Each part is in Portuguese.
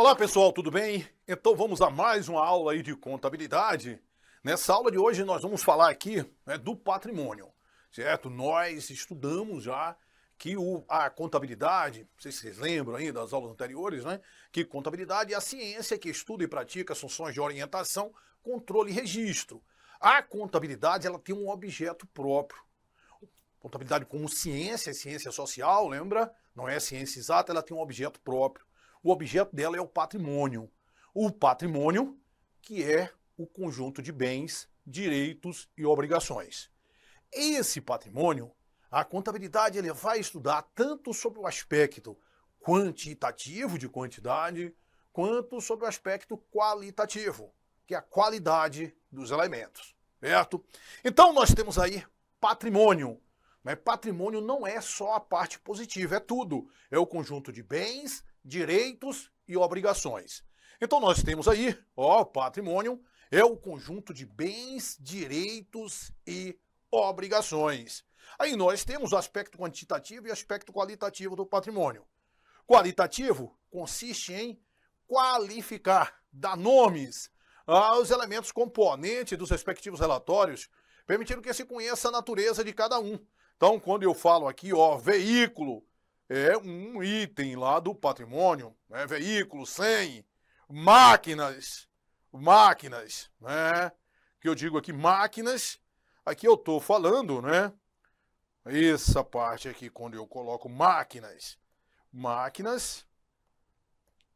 Olá pessoal, tudo bem? Então vamos a mais uma aula aí de contabilidade. Nessa aula de hoje nós vamos falar aqui, do patrimônio, certo? Nós estudamos já que a contabilidade, não sei se vocês lembram aí das aulas anteriores, né? Que contabilidade é a ciência que estuda e pratica as funções de orientação, controle e registro. A contabilidade ela tem um objeto próprio. Contabilidade como ciência, ciência social, lembra? Não é ciência exata, ela tem um objeto próprio. O objeto dela é o patrimônio. O patrimônio, que é o conjunto de bens, direitos e obrigações. Esse patrimônio, a contabilidade ele vai estudar tanto sobre o aspecto quantitativo de quantidade, quanto sobre o aspecto qualitativo, que é a qualidade dos elementos, certo? Então nós temos aí patrimônio. Mas patrimônio não é só a parte positiva, é tudo. É o conjunto de bens, direitos e obrigações. Então nós temos aí, patrimônio é o conjunto de bens, direitos e obrigações. Aí nós temos o aspecto quantitativo e o aspecto qualitativo do patrimônio. Qualitativo consiste em qualificar, dar nomes aos elementos componentes dos respectivos relatórios, permitindo que se conheça a natureza de cada um. Então, quando eu falo aqui, veículo, é um item lá do patrimônio, né? Veículo, 100, máquinas, né? Que eu digo aqui, máquinas, aqui eu estou falando, né? Essa parte aqui, quando eu coloco máquinas,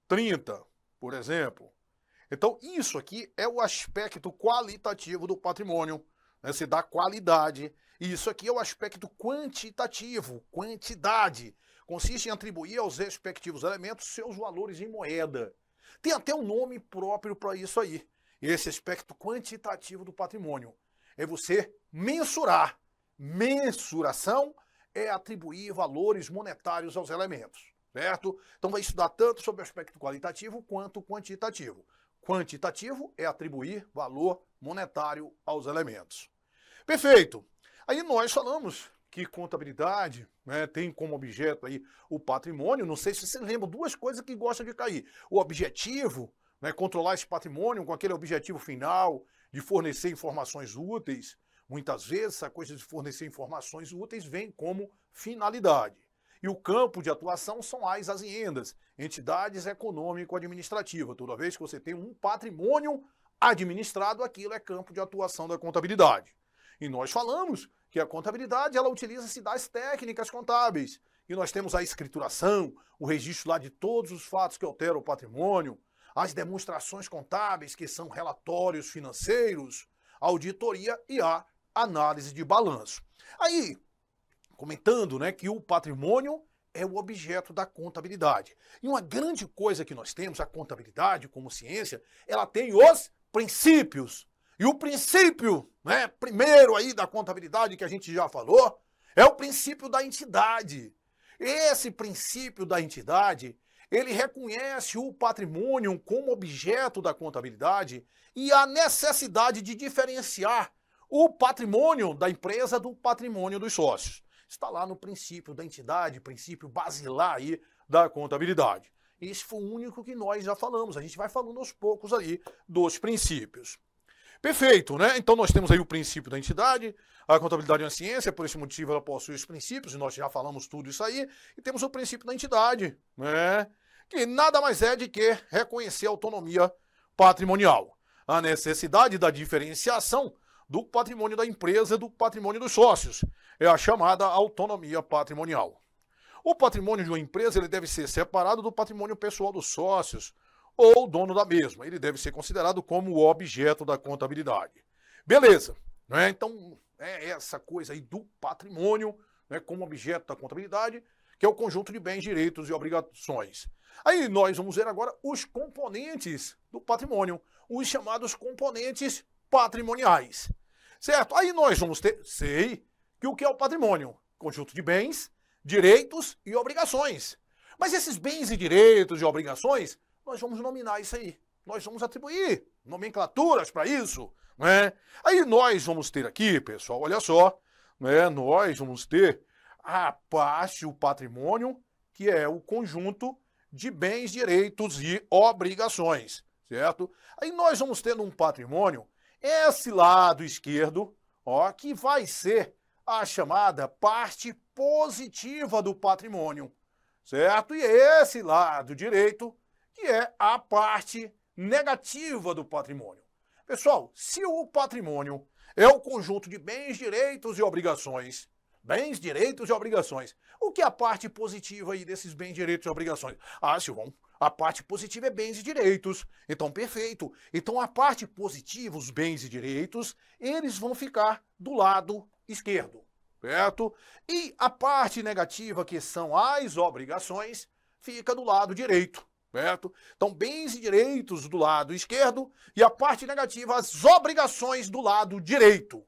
30, por exemplo. Então, isso aqui é o aspecto qualitativo do patrimônio, né? Se dá qualidade. E isso aqui é o aspecto quantitativo, quantidade. Consiste em atribuir aos respectivos elementos seus valores em moeda. Tem até um nome próprio para isso aí. Esse aspecto quantitativo do patrimônio. É você mensurar. Mensuração é atribuir valores monetários aos elementos, certo? Então vai estudar tanto sobre o aspecto qualitativo quanto quantitativo. Quantitativo é atribuir valor monetário aos elementos. Perfeito! Aí nós falamos que contabilidade, né, tem como objeto aí o patrimônio. Não sei se você lembra, duas coisas que gostam de cair. O objetivo, né, controlar esse patrimônio com aquele objetivo final de fornecer informações úteis. Muitas vezes essa coisa de fornecer informações úteis vem como finalidade. E o campo de atuação são as aziendas, entidades econômico-administrativas. Toda vez que você tem um patrimônio administrado, aquilo é campo de atuação da contabilidade. E nós falamos que a contabilidade ela utiliza-se das técnicas contábeis. E nós temos a escrituração, o registro lá de todos os fatos que alteram o patrimônio, as demonstrações contábeis, que são relatórios financeiros, a auditoria e a análise de balanço. Aí, comentando, né, que o patrimônio é o objeto da contabilidade. E uma grande coisa que nós temos, a contabilidade como ciência, ela tem os princípios. E o princípio, né, primeiro aí da contabilidade que a gente já falou, é o princípio da entidade. Esse princípio da entidade, ele reconhece o patrimônio como objeto da contabilidade e a necessidade de diferenciar o patrimônio da empresa do patrimônio dos sócios. Está lá no princípio da entidade, princípio basilar aí da contabilidade. Esse foi o único que nós já falamos. A gente vai falando aos poucos aí dos princípios. Perfeito, né? Então nós temos aí o princípio da entidade, a contabilidade é uma ciência, por esse motivo ela possui os princípios, e nós já falamos tudo isso aí, e temos o princípio da entidade, né? Que nada mais é de que reconhecer a autonomia patrimonial, a necessidade da diferenciação do patrimônio da empresa e do patrimônio dos sócios, é a chamada autonomia patrimonial. O patrimônio de uma empresa ele deve ser separado do patrimônio pessoal dos sócios, ou dono da mesma. Ele deve ser considerado como o objeto da contabilidade. Beleza, né? Então, é essa coisa aí do patrimônio, né, como objeto da contabilidade, que é o conjunto de bens, direitos e obrigações. Aí nós vamos ver agora os componentes do patrimônio, os chamados componentes patrimoniais. Certo? Aí nós vamos ter, que o que é o patrimônio? Conjunto de bens, direitos e obrigações. Mas esses bens e direitos e obrigações, nós vamos nominar isso aí. Nós vamos atribuir nomenclaturas para isso, né? Aí nós vamos ter aqui, pessoal, olha só, né? Nós vamos ter a parte, o patrimônio, que é o conjunto de bens, direitos e obrigações, certo? Aí nós vamos ter num patrimônio esse lado esquerdo, ó, que vai ser a chamada parte positiva do patrimônio, certo? E esse lado direito, que é a parte negativa do patrimônio. Pessoal, se o patrimônio é o conjunto de bens, direitos e obrigações, bens, direitos e obrigações, o que é a parte positiva aí desses bens, direitos e obrigações? Ah, Silvão, a parte positiva é bens e direitos. Então, perfeito. Então, a parte positiva, os bens e direitos, eles vão ficar do lado esquerdo, certo? E a parte negativa, que são as obrigações, fica do lado direito, certo? Então, bens e direitos do lado esquerdo e a parte negativa, as obrigações do lado direito.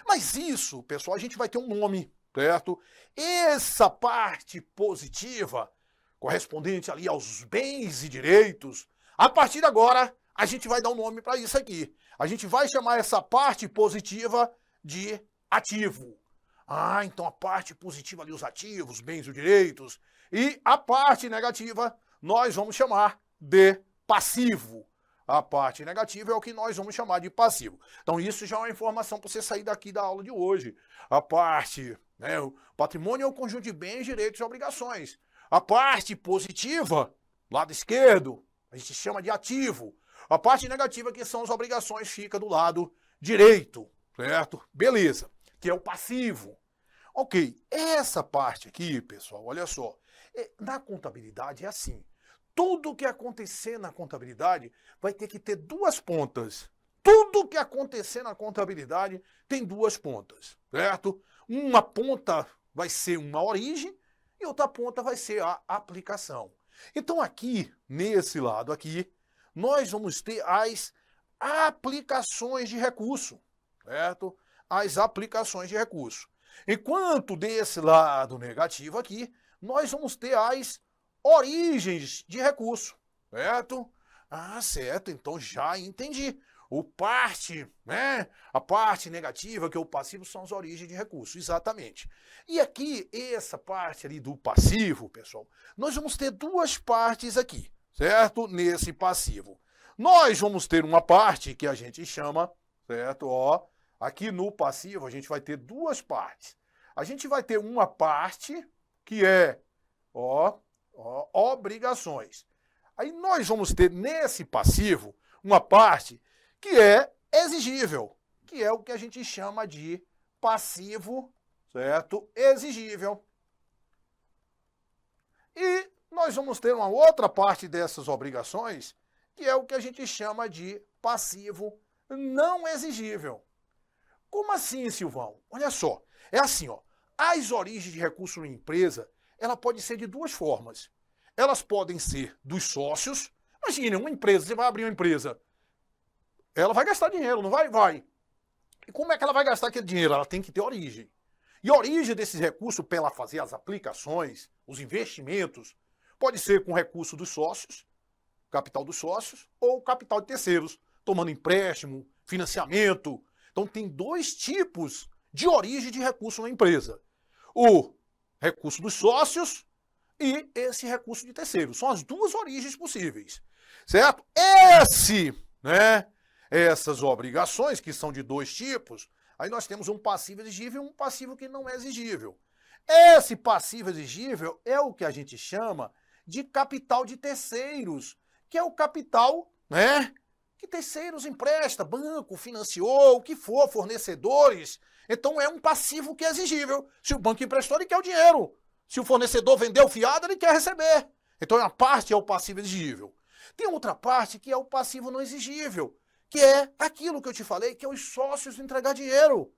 Mas isso, pessoal, a gente vai ter um nome, certo? Essa parte positiva, correspondente ali aos bens e direitos, a partir de agora, a gente vai dar um nome para isso aqui. A gente vai chamar essa parte positiva de ativo. Ah, então a parte positiva ali, os ativos, bens e direitos, e a parte negativa, nós vamos chamar de passivo. A parte negativa é o que nós vamos chamar de passivo. Então isso já é uma informação para você sair daqui da aula de hoje. A parte, né, o patrimônio é o conjunto de bens, direitos e obrigações. A parte positiva, lado esquerdo, a gente chama de ativo. A parte negativa, que são as obrigações, fica do lado direito, certo? Beleza, que é o passivo. Ok, essa parte aqui, pessoal, olha só, na contabilidade é assim. Tudo que acontecer na contabilidade vai ter que ter duas pontas. Tudo que acontecer na contabilidade tem duas pontas, certo? Uma ponta vai ser uma origem e outra ponta vai ser a aplicação. Então aqui, nesse lado aqui, nós vamos ter as aplicações de recurso, certo? As aplicações de recurso. Enquanto desse lado negativo aqui, nós vamos ter as origens de recurso, certo? Ah, certo, então já entendi. O parte, né? A parte negativa, que é o passivo, são as origens de recurso, exatamente. E aqui, essa parte ali do passivo, pessoal, nós vamos ter duas partes aqui, certo? Nesse passivo. Nós vamos ter uma parte que a gente chama, certo? Ó, aqui no passivo a gente vai ter duas partes. A gente vai ter uma parte que é, obrigações. Aí nós vamos ter nesse passivo uma parte que é exigível, que é o que a gente chama de passivo, certo? Exigível. E nós vamos ter uma outra parte dessas obrigações, que é o que a gente chama de passivo não exigível. Como assim, Silvão? Olha só, é assim, ó. As origens de recurso na empresa, ela pode ser de duas formas. Elas podem ser dos sócios. Imagine, uma empresa, você vai abrir uma empresa, ela vai gastar dinheiro, não vai? Vai. E como é que ela vai gastar aquele dinheiro? Ela tem que ter origem. E a origem desses recursos, para ela fazer as aplicações, os investimentos, pode ser com recurso dos sócios, capital dos sócios, ou capital de terceiros, tomando empréstimo, financiamento. Então tem dois tipos de origem de recurso na empresa. O recurso dos sócios e esse recurso de terceiros. São as duas origens possíveis, certo? Essas obrigações, que são de dois tipos, aí nós temos um passivo exigível e um passivo que não é exigível. Esse passivo exigível é o que a gente chama de capital de terceiros, que é o capital, né, que terceiros empresta, banco, financiou, o que for, fornecedores. Então é um passivo que é exigível. Se o banco emprestou, ele quer o dinheiro. Se o fornecedor vendeu fiado, ele quer receber. Então uma parte é o passivo exigível. Tem outra parte que é o passivo não exigível, que é aquilo que eu te falei, que é os sócios entregar dinheiro.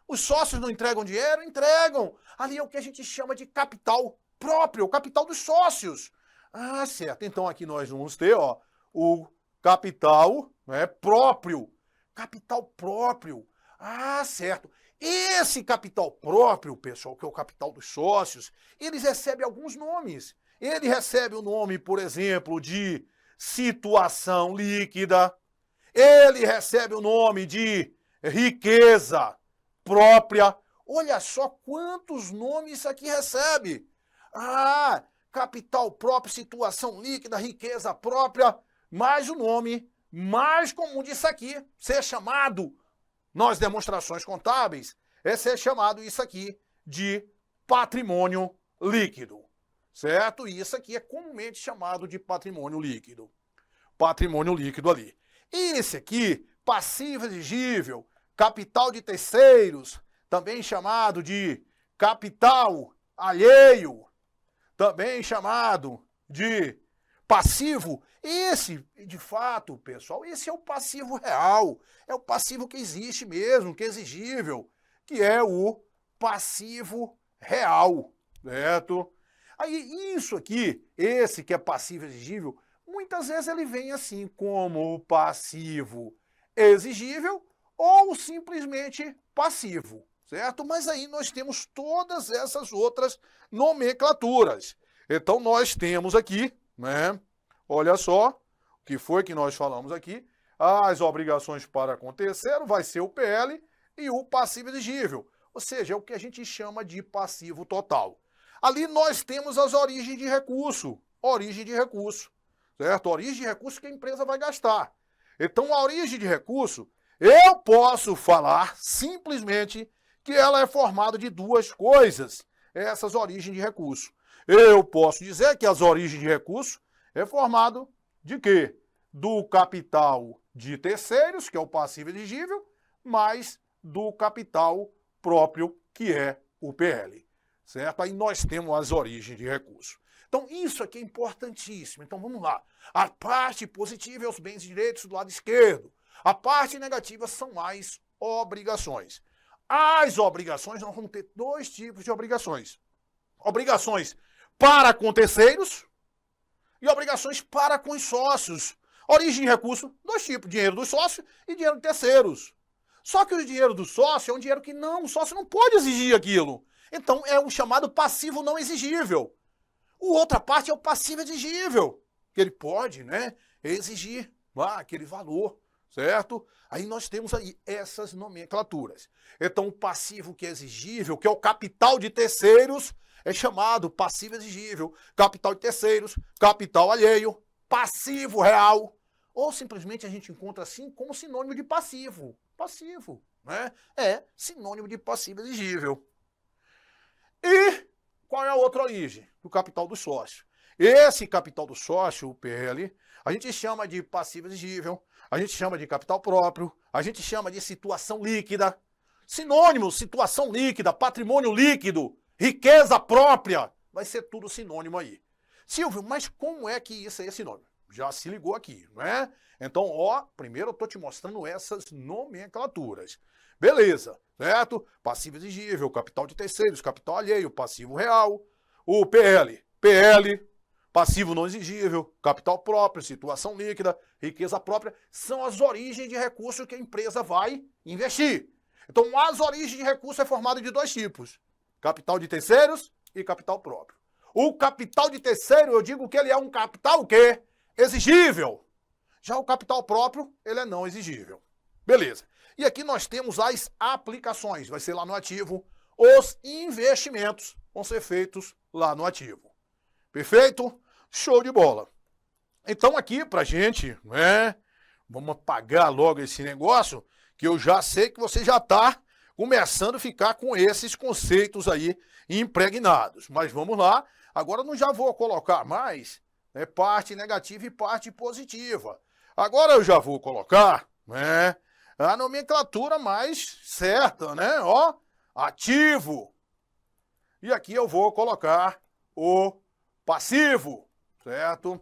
Os sócios não entregam dinheiro? Entregam. Ali é o que a gente chama de capital próprio, o capital dos sócios. Ah, certo. Então aqui nós vamos ter, ó, o capital, né, próprio. Capital próprio. Ah, certo. Esse capital próprio, pessoal, que é o capital dos sócios, eles recebem alguns nomes. Ele recebe o nome, por exemplo, de situação líquida. Ele recebe o nome de riqueza própria. Olha só quantos nomes isso aqui recebe. Ah, capital próprio, situação líquida, riqueza própria, mas o nome mais comum disso aqui, ser chamado, nas demonstrações contábeis, é ser chamado isso aqui de patrimônio líquido, certo? E isso aqui é comumente chamado de patrimônio líquido. Patrimônio líquido ali. E esse aqui, passivo exigível, capital de terceiros, também chamado de capital alheio, também chamado de passivo. Esse, de fato, pessoal, esse é o passivo real, é o passivo que existe mesmo, que é exigível, que é o passivo real, certo? Aí isso aqui, esse que é passivo exigível, muitas vezes ele vem assim como passivo exigível ou simplesmente passivo, certo? Mas aí nós temos todas essas outras nomenclaturas. Então nós temos aqui, né? Olha só, o que foi que nós falamos aqui? As obrigações para acontecer vai ser o PL e o passivo exigível, ou seja, é o que a gente chama de passivo total. Ali nós temos as origens de recurso, certo? Origem de recurso que a empresa vai gastar. Então, a origem de recurso, eu posso falar simplesmente que ela é formada de duas coisas, essas origens de recurso. Eu posso dizer que as origens de recurso é formado de quê? Do capital de terceiros, que é o passivo exigível, mais do capital próprio, que é o PL, certo? Aí nós temos as origens de recurso. Então, isso aqui é importantíssimo. Então, vamos lá. A parte positiva é os bens e direitos do lado esquerdo. A parte negativa são as obrigações. As obrigações, nós vamos ter dois tipos de obrigações. Obrigações para com terceiros e obrigações para com os sócios. Origem de recurso, dois tipos, dinheiro dos sócios e dinheiro de terceiros. Só que o dinheiro do sócio é um dinheiro que o sócio não pode exigir aquilo. Então, é o chamado passivo não exigível. A outra parte é o passivo exigível, que ele pode, né, exigir aquele valor, certo? Aí nós temos aí essas nomenclaturas. Então, o passivo que é exigível, que é o capital de terceiros, é chamado passivo exigível, capital de terceiros, capital alheio, passivo real, ou simplesmente a gente encontra assim como sinônimo de passivo. Passivo, né? É sinônimo de passivo exigível. E qual é a outra origem? O capital do sócio. Esse capital do sócio, o PL, a gente chama de passivo exigível, a gente chama de capital próprio, a gente chama de situação líquida. Sinônimo, situação líquida, patrimônio líquido, riqueza própria, vai ser tudo sinônimo aí. Silvio, mas como é que isso aí é sinônimo? Já se ligou aqui, não é? Então, ó, primeiro eu estou te mostrando essas nomenclaturas. Beleza, certo? Passivo exigível, capital de terceiros, capital alheio, passivo real, o PL, passivo não exigível, capital próprio, situação líquida, riqueza própria, são as origens de recurso que a empresa vai investir. Então, as origens de recurso é formado de dois tipos, capital de terceiros e capital próprio. O capital de terceiro, eu digo que ele é um capital o quê? Exigível. Já o capital próprio, ele é não exigível. Beleza. E aqui nós temos as aplicações, vai ser lá no ativo. Os investimentos vão ser feitos lá no ativo. Perfeito? Show de bola. Então aqui pra gente, né, vamos apagar logo esse negócio, que eu já sei que você já está começando a ficar com esses conceitos aí impregnados. Mas vamos lá, agora eu não já vou colocar mais parte negativa e parte positiva. Agora eu já vou colocar, né, a nomenclatura mais certa, né? Ó, ativo. E aqui eu vou colocar o passivo, certo?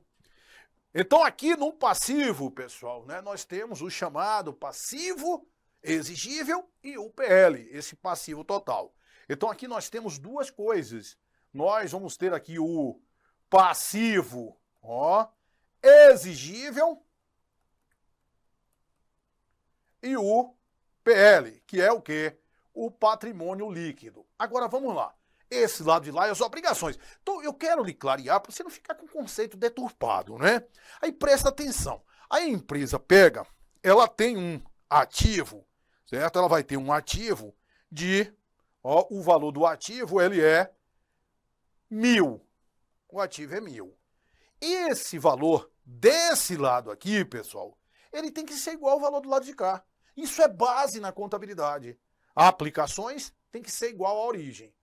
Então aqui no passivo, pessoal, né, nós temos o chamado passivo exigível e o PL, esse passivo total. Então aqui nós temos duas coisas. Nós vamos ter aqui o passivo, ó, exigível e o PL, que é o quê? O patrimônio líquido. Agora vamos lá. Esse lado de lá é as obrigações. Então eu quero lhe clarear para você não ficar com o conceito deturpado, né? Aí presta atenção. A empresa pega, ela tem um ativo, certo? Ela vai ter um ativo de, ó, o valor do ativo ele é 1.000. o ativo é 1.000. Esse valor desse lado aqui, pessoal, ele tem que ser igual ao valor do lado de cá. Isso é base na contabilidade. Aplicações tem que ser igual à origem.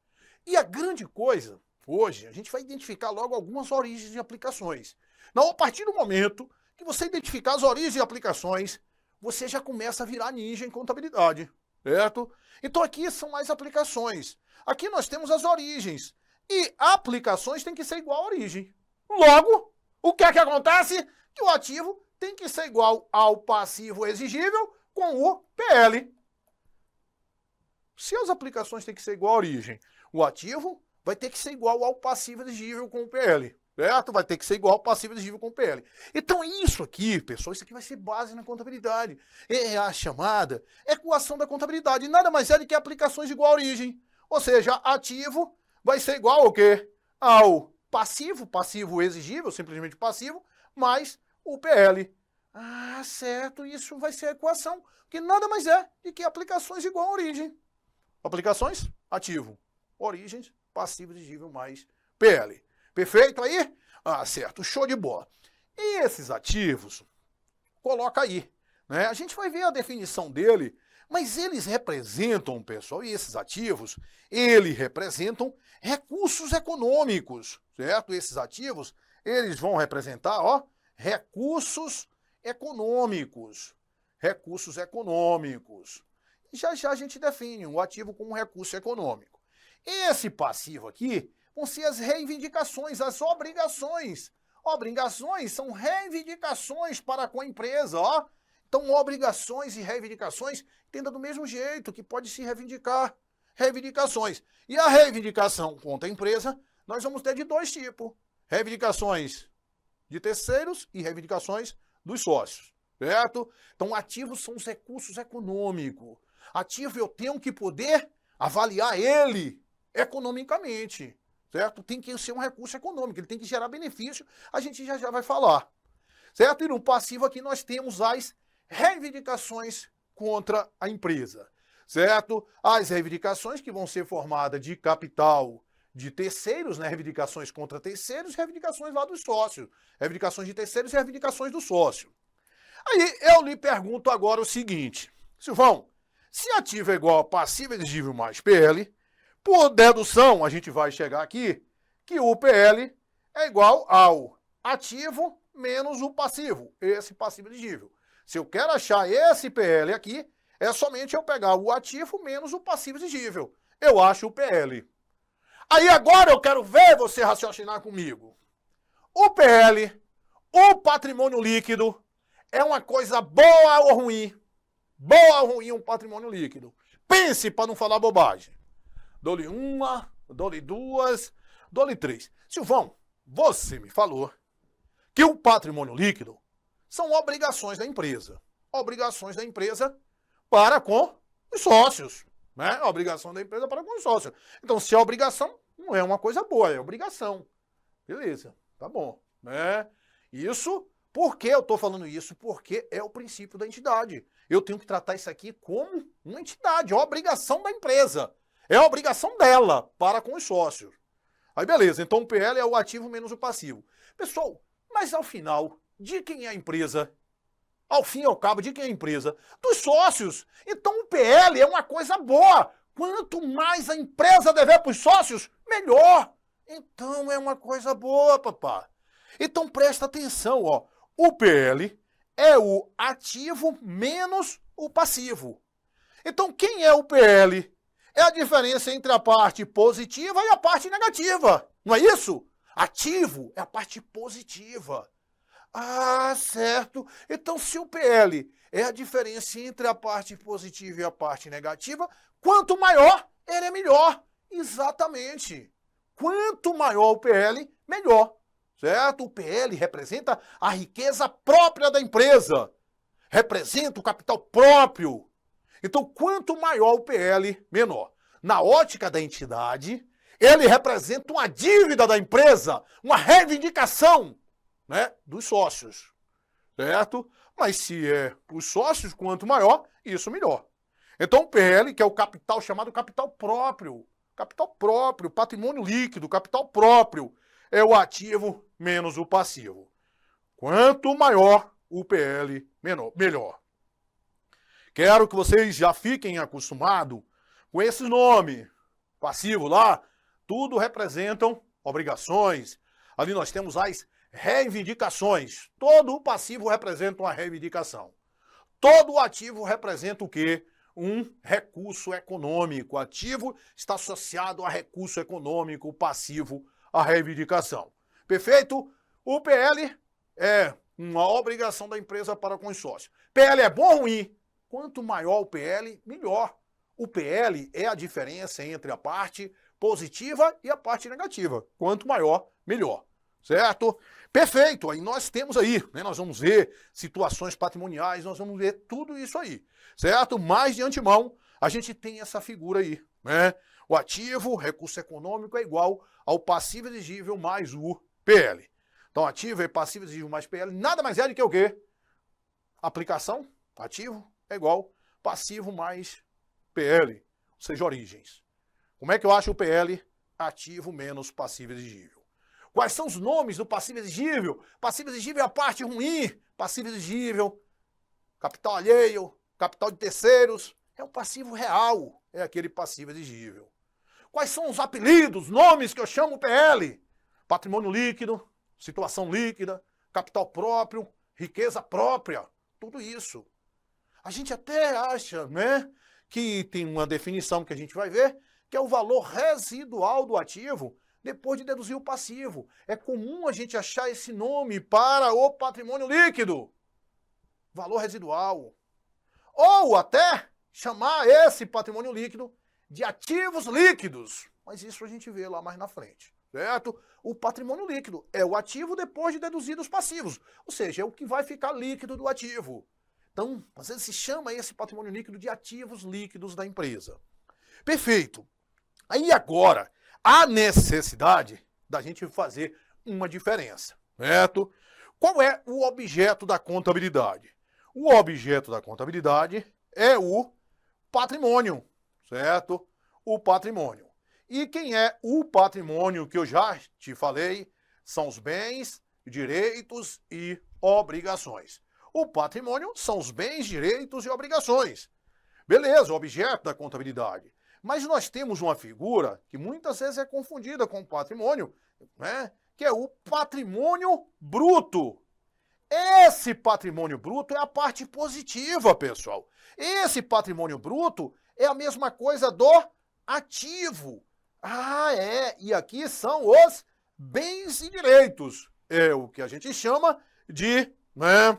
E a grande coisa, hoje, a gente vai identificar logo algumas origens de aplicações. Então, a partir do momento que você identificar as origens de aplicações, você já começa a virar ninja em contabilidade, certo? Então aqui são as aplicações. Aqui nós temos as origens. E aplicações tem que ser igual à origem. Logo, o que é que acontece? Que o ativo tem que ser igual ao passivo exigível com o PL. Se as aplicações têm que ser igual à origem, o ativo vai ter que ser igual ao passivo exigível com o PL. Certo? Vai ter que ser igual ao passivo exigível com o PL. Então isso aqui, pessoal, isso aqui vai ser base na contabilidade. É a chamada equação da contabilidade. Nada mais é do que aplicações igual à origem. Ou seja, ativo vai ser igual ao quê? Ao passivo exigível, simplesmente passivo, mais o PL. Ah, certo, isso vai ser a equação, que nada mais é do que aplicações igual à origem. Aplicações, ativo. Origens, passivo exigível mais PL. Perfeito aí? Ah, certo, show de bola. E esses ativos, coloca aí, né? A gente vai ver a definição dele, mas eles representam, pessoal, e esses ativos, eles representam recursos econômicos, certo? Esses ativos, eles vão representar, ó, recursos econômicos. Recursos econômicos. Já já a gente define o ativo como recurso econômico. Esse passivo aqui vão ser as reivindicações, as obrigações. Obrigações são reivindicações para com a empresa, ó. Então, obrigações e reivindicações, entenda do mesmo jeito, que pode se reivindicar. Reivindicações. E a reivindicação contra a empresa, nós vamos ter de dois tipos. Reivindicações de terceiros e reivindicações dos sócios, certo? Então, ativos são os recursos econômicos. Ativo eu tenho que poder avaliar ele economicamente. Certo? Tem que ser um recurso econômico, ele tem que gerar benefício, a gente já vai falar. Certo? E no passivo aqui nós temos as reivindicações contra a empresa. Certo? As reivindicações que vão ser formadas de capital de terceiros, né? Reivindicações contra terceiros, reivindicações lá dos sócios. Reivindicações de terceiros e reivindicações do sócio. Aí eu lhe pergunto agora o seguinte, Silvão, se ativo é igual a passivo exigível mais PL, por dedução, a gente vai chegar aqui que o PL é igual ao ativo menos o passivo, esse passivo exigível. Se eu quero achar esse PL aqui, é somente eu pegar o ativo menos o passivo exigível. Eu acho o PL. Aí agora eu quero ver você raciocinar comigo. O PL, o patrimônio líquido, é uma coisa boa ou ruim? Boa ou ruim um patrimônio líquido? Pense para não falar bobagem. Dou-lhe uma, dou-lhe duas, dou-lhe três. Silvão, você me falou que o patrimônio líquido são obrigações da empresa. Obrigações da empresa para com os sócios. Né? Obrigação da empresa para com os sócios. Então, se é obrigação, não é uma coisa boa, é obrigação. Beleza, tá bom. Né? Isso, por que eu estou falando isso? Porque é o princípio da entidade. Eu tenho que tratar isso aqui como uma entidade, obrigação da empresa. É a obrigação dela para com os sócios. Aí beleza, então o PL é o ativo menos o passivo. Pessoal, mas ao final, de quem é a empresa? Ao fim e ao cabo, de quem é a empresa? Dos sócios. Então o PL é uma coisa boa. Quanto mais a empresa dever para os sócios, melhor. Então é uma coisa boa, papá. Então presta atenção, ó. O PL é o ativo menos o passivo. Então quem é o PL? É a diferença entre a parte positiva e a parte negativa. Não é isso? Ativo é a parte positiva. Ah, certo. Então, se o PL é a diferença entre a parte positiva e a parte negativa, quanto maior, ele é melhor. Exatamente. Quanto maior o PL, melhor. Certo? O PL representa a riqueza própria da empresa. Representa o capital próprio. Então, quanto maior o PL, menor. Na ótica da entidade, ele representa uma dívida da empresa, uma reivindicação, né, dos sócios, certo? Mas se é os sócios, quanto maior, isso melhor. Então, o PL, que é o capital chamado capital próprio, patrimônio líquido, capital próprio, é o ativo menos o passivo. Quanto maior o PL, melhor. Quero que vocês já fiquem acostumados com esse nome. Passivo lá, tudo representam obrigações. Ali nós temos as reivindicações. Todo o passivo representa uma reivindicação. Todo o ativo representa o quê? Um recurso econômico. O ativo está associado a recurso econômico, o passivo a reivindicação. Perfeito? O PL é uma obrigação da empresa para com os sócios. PL é bom ou ruim? Quanto maior o PL, melhor. O PL é a diferença entre a parte positiva e a parte negativa. Quanto maior, melhor. Certo? Perfeito. Aí nós temos aí, né? Nós vamos ver situações patrimoniais, nós vamos ver tudo isso aí. Certo? Mas de antemão, a gente tem essa figura aí, né? O ativo, recurso econômico, é igual ao passivo exigível mais o PL. Então, ativo é passivo exigível mais PL, nada mais é do que o quê? Aplicação, ativo, é igual passivo mais PL, ou seja, origens. Como é que eu acho o PL? Ativo menos passivo exigível. Quais são os nomes do passivo exigível? Passivo exigível é a parte ruim, passivo exigível, capital alheio, capital de terceiros, é o passivo real, é aquele passivo exigível. Quais são os apelidos, nomes que eu chamo o PL? Patrimônio líquido, situação líquida, capital próprio, riqueza própria, tudo isso. A gente até acha, né, que tem uma definição que a gente vai ver, que é o valor residual do ativo depois de deduzir o passivo. É comum a gente achar esse nome para o patrimônio líquido. Valor residual. Ou até chamar esse patrimônio líquido de ativos líquidos. Mas isso a gente vê lá mais na frente, certo? O patrimônio líquido é o ativo depois de deduzidos os passivos. Ou seja, é o que vai ficar líquido do ativo. Então, às vezes se chama esse patrimônio líquido de ativos líquidos da empresa. Perfeito. Aí agora, há necessidade da gente fazer uma diferença, certo? Qual é o objeto da contabilidade? O objeto da contabilidade é o patrimônio, certo? O patrimônio. E quem é o patrimônio que eu já te falei? São os bens, direitos e obrigações. O patrimônio são os bens, direitos e obrigações. Beleza, o objeto da contabilidade. Mas nós temos uma figura que muitas vezes é confundida com o patrimônio, né? Que é o patrimônio bruto. Esse patrimônio bruto é a parte positiva, pessoal. Esse patrimônio bruto é a mesma coisa do ativo. Ah, é. E aqui são os bens e direitos. É o que a gente chama de, né,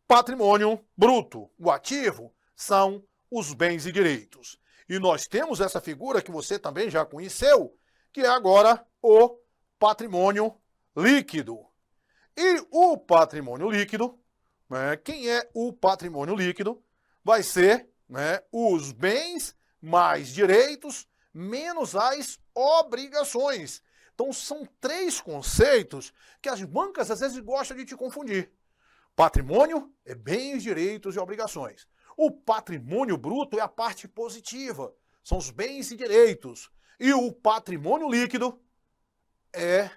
patrimônio bruto. O ativo são os bens e direitos. E nós temos essa figura que você também já conheceu, que é agora o patrimônio líquido. E o patrimônio líquido, né, quem é o patrimônio líquido? Vai ser, né, os bens mais direitos menos as obrigações. Então são três conceitos que as bancas às vezes gostam de te confundir. Patrimônio é bens, direitos e obrigações. O patrimônio bruto é a parte positiva, são os bens e direitos. E o patrimônio líquido é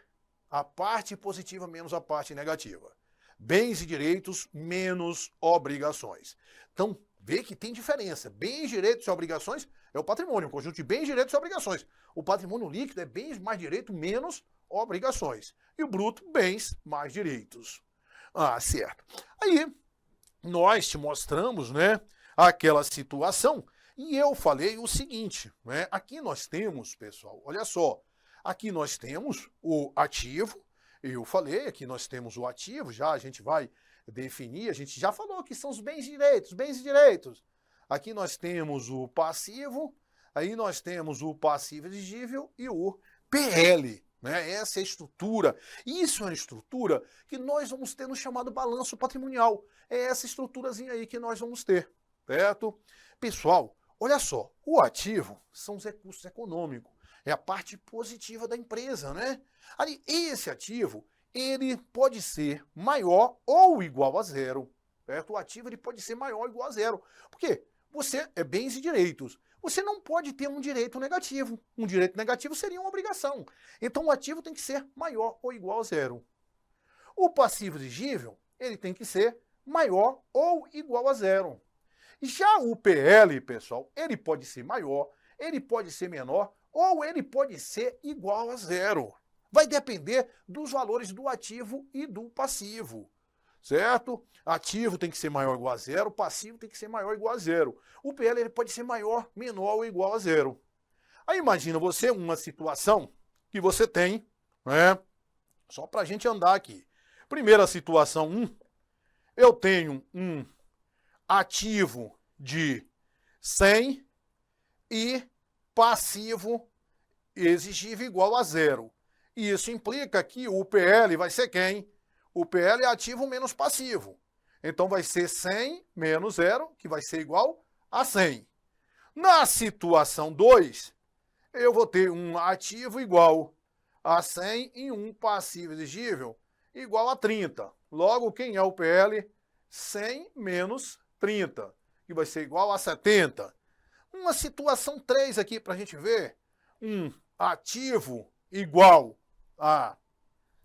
a parte positiva menos a parte negativa. Bens e direitos menos obrigações. Então, vê que tem diferença. Bens, direitos e obrigações é o patrimônio, um conjunto de bens, direitos e obrigações. O patrimônio líquido é bens mais direito menos obrigações. E o bruto, bens mais direitos. Ah, certo. Aí, nós te mostramos, né, aquela situação e eu falei o seguinte, né, aqui nós temos, pessoal, olha só, aqui nós temos o ativo, eu falei, aqui nós temos o ativo, já a gente vai definir, a gente já falou que são os bens e direitos. Aqui nós temos o passivo, aí nós temos o passivo exigível e o PL. Né? Essa é a estrutura. Isso é uma estrutura que nós vamos ter no chamado balanço patrimonial. É essa estruturazinha aí que nós vamos ter, certo? Pessoal, olha só, o ativo são os recursos econômicos. É a parte positiva da empresa, né? Ali, esse ativo, ele pode ser maior ou igual a zero, certo? O ativo ele pode ser maior ou igual a zero. Por quê? Você é bens e direitos. você não pode ter um direito negativo. Um direito negativo seria uma obrigação. Então o ativo tem que ser maior ou igual a zero. O passivo exigível, ele tem que ser maior ou igual a zero. Já o PL, pessoal, ele pode ser maior, ele pode ser menor ou ele pode ser igual a zero. Vai depender dos valores do ativo e do passivo, certo? Ativo tem que ser maior ou igual a zero, passivo tem que ser maior ou igual a zero. O PL ele pode ser maior, menor ou igual a zero. Aí imagina você uma situação que você tem, né? Só para a gente andar aqui. Primeira situação 1, eu tenho um ativo de 100 e passivo exigível igual a zero. E isso implica que o PL vai ser quem? O PL é ativo menos passivo. Então vai ser 100 menos zero, que vai ser igual a 100. Na situação 2, eu vou ter um ativo igual a 100 e um passivo exigível igual a 30. Logo, quem é o PL? 100 menos 30, que vai ser igual a 70. Uma situação 3 aqui para a gente ver. Um ativo igual a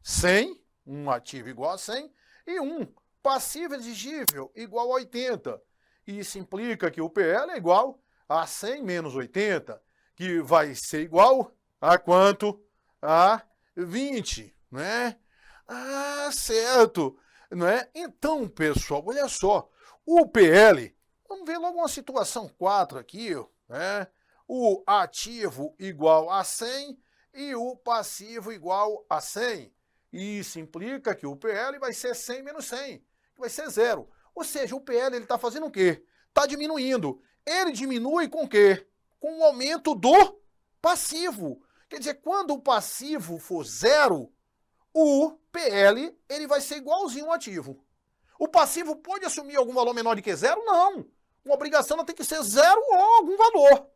100, um ativo igual a 100, e um passivo exigível igual a 80. Isso implica que o PL é igual a 100 menos 80, que vai ser igual a quanto? A 20, né? Ah, certo, né? Então, pessoal, olha só, o PL, vamos ver logo uma situação 4 aqui, né? O ativo igual a 100 e o passivo igual a 100. Isso implica que o PL vai ser 100 menos 100, que vai ser zero. Ou seja, o PL está fazendo o quê? Está diminuindo. Ele diminui com o quê? Com o aumento do passivo. Quer dizer, quando o passivo for zero, o PL ele vai ser igualzinho ao ativo. O passivo pode assumir algum valor menor do que zero? Não. Uma obrigação ela tem que ser zero ou algum valor.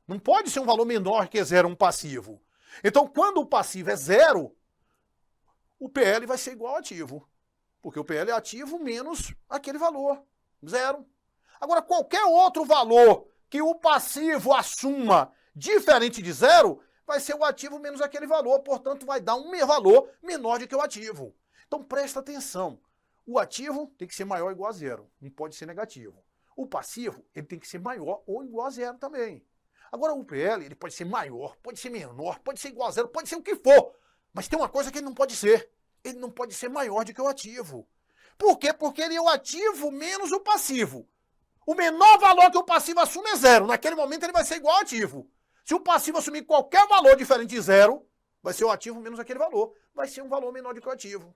Não pode ser um valor menor que zero um passivo. Então, quando o passivo é zero, o PL vai ser igual ao ativo. Porque o PL é ativo menos aquele valor, zero. Agora, qualquer outro valor que o passivo assuma diferente de zero, vai ser o ativo menos aquele valor, portanto, vai dar um valor menor do que o ativo. Então, presta atenção. O ativo tem que ser maior ou igual a zero, não pode ser negativo. O passivo, ele tem que ser maior ou igual a zero também. Agora, o PL, ele pode ser maior, pode ser menor, pode ser igual a zero, pode ser o que for. Mas tem uma coisa que ele não pode ser. Ele não pode ser maior do que o ativo. Por quê? Porque ele é o ativo menos o passivo. O menor valor que o passivo assume é zero. Naquele momento, ele vai ser igual ao ativo. Se o passivo assumir qualquer valor diferente de zero, vai ser o ativo menos aquele valor. Vai ser um valor menor do que o ativo.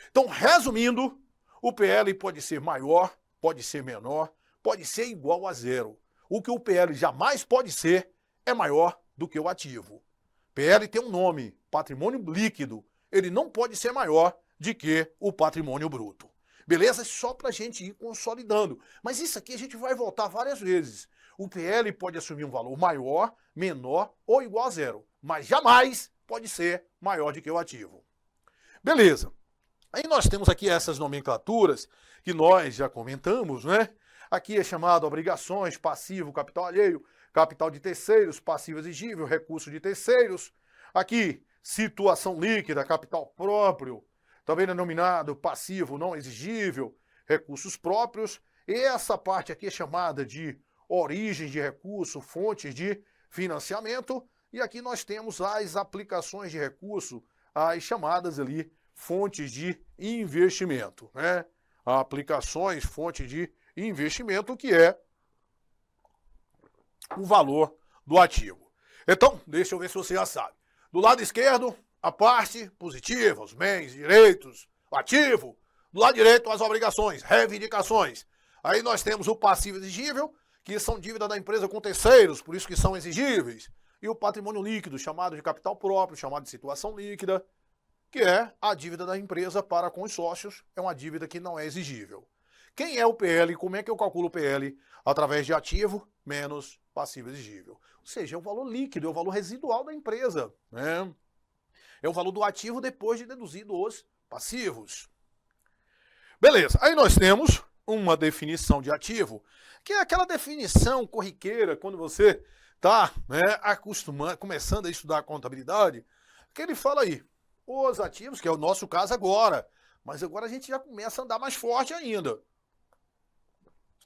Então, resumindo, o PL pode ser maior, pode ser menor, pode ser igual a zero. O que o PL jamais pode ser é maior do que o ativo. PL tem um nome, patrimônio líquido. Ele não pode ser maior do que o patrimônio bruto. Beleza? Só para a gente ir consolidando. Mas isso aqui a gente vai voltar várias vezes. O PL pode assumir um valor maior, menor ou igual a zero. Mas jamais pode ser maior do que o ativo. Beleza. Aí nós temos aqui essas nomenclaturas que nós já comentamos, né? Aqui é chamado obrigações, passivo, capital alheio, capital de terceiros, passivo exigível, recurso de terceiros. Aqui, situação líquida, capital próprio, também denominado passivo não exigível, recursos próprios. E essa parte aqui é chamada de origens de recurso, fontes de financiamento. E aqui nós temos as aplicações de recurso, as chamadas ali fontes de investimento, né? Aplicações, fonte de investimento, que é o valor do ativo. Então, deixa eu ver se você já sabe. Do lado esquerdo, a parte positiva, os bens, direitos, o ativo. Do lado direito, as obrigações, reivindicações. Aí nós temos o passivo exigível, que são dívida da empresa com terceiros, por isso que são exigíveis. E o patrimônio líquido, chamado de capital próprio, chamado de situação líquida, que é a dívida da empresa para com os sócios, é uma dívida que não é exigível. Quem é o PL? Como é que eu calculo o PL? Através de ativo menos passivo exigível. Ou seja, é o valor líquido, é o valor residual da empresa, né? É o valor do ativo depois de deduzido os passivos. Beleza, aí nós temos uma definição de ativo, que é aquela definição corriqueira, quando você tá, né, acostumando, começando a estudar contabilidade, que ele fala aí, os ativos, que é o nosso caso agora, mas agora a gente já começa a andar mais forte ainda.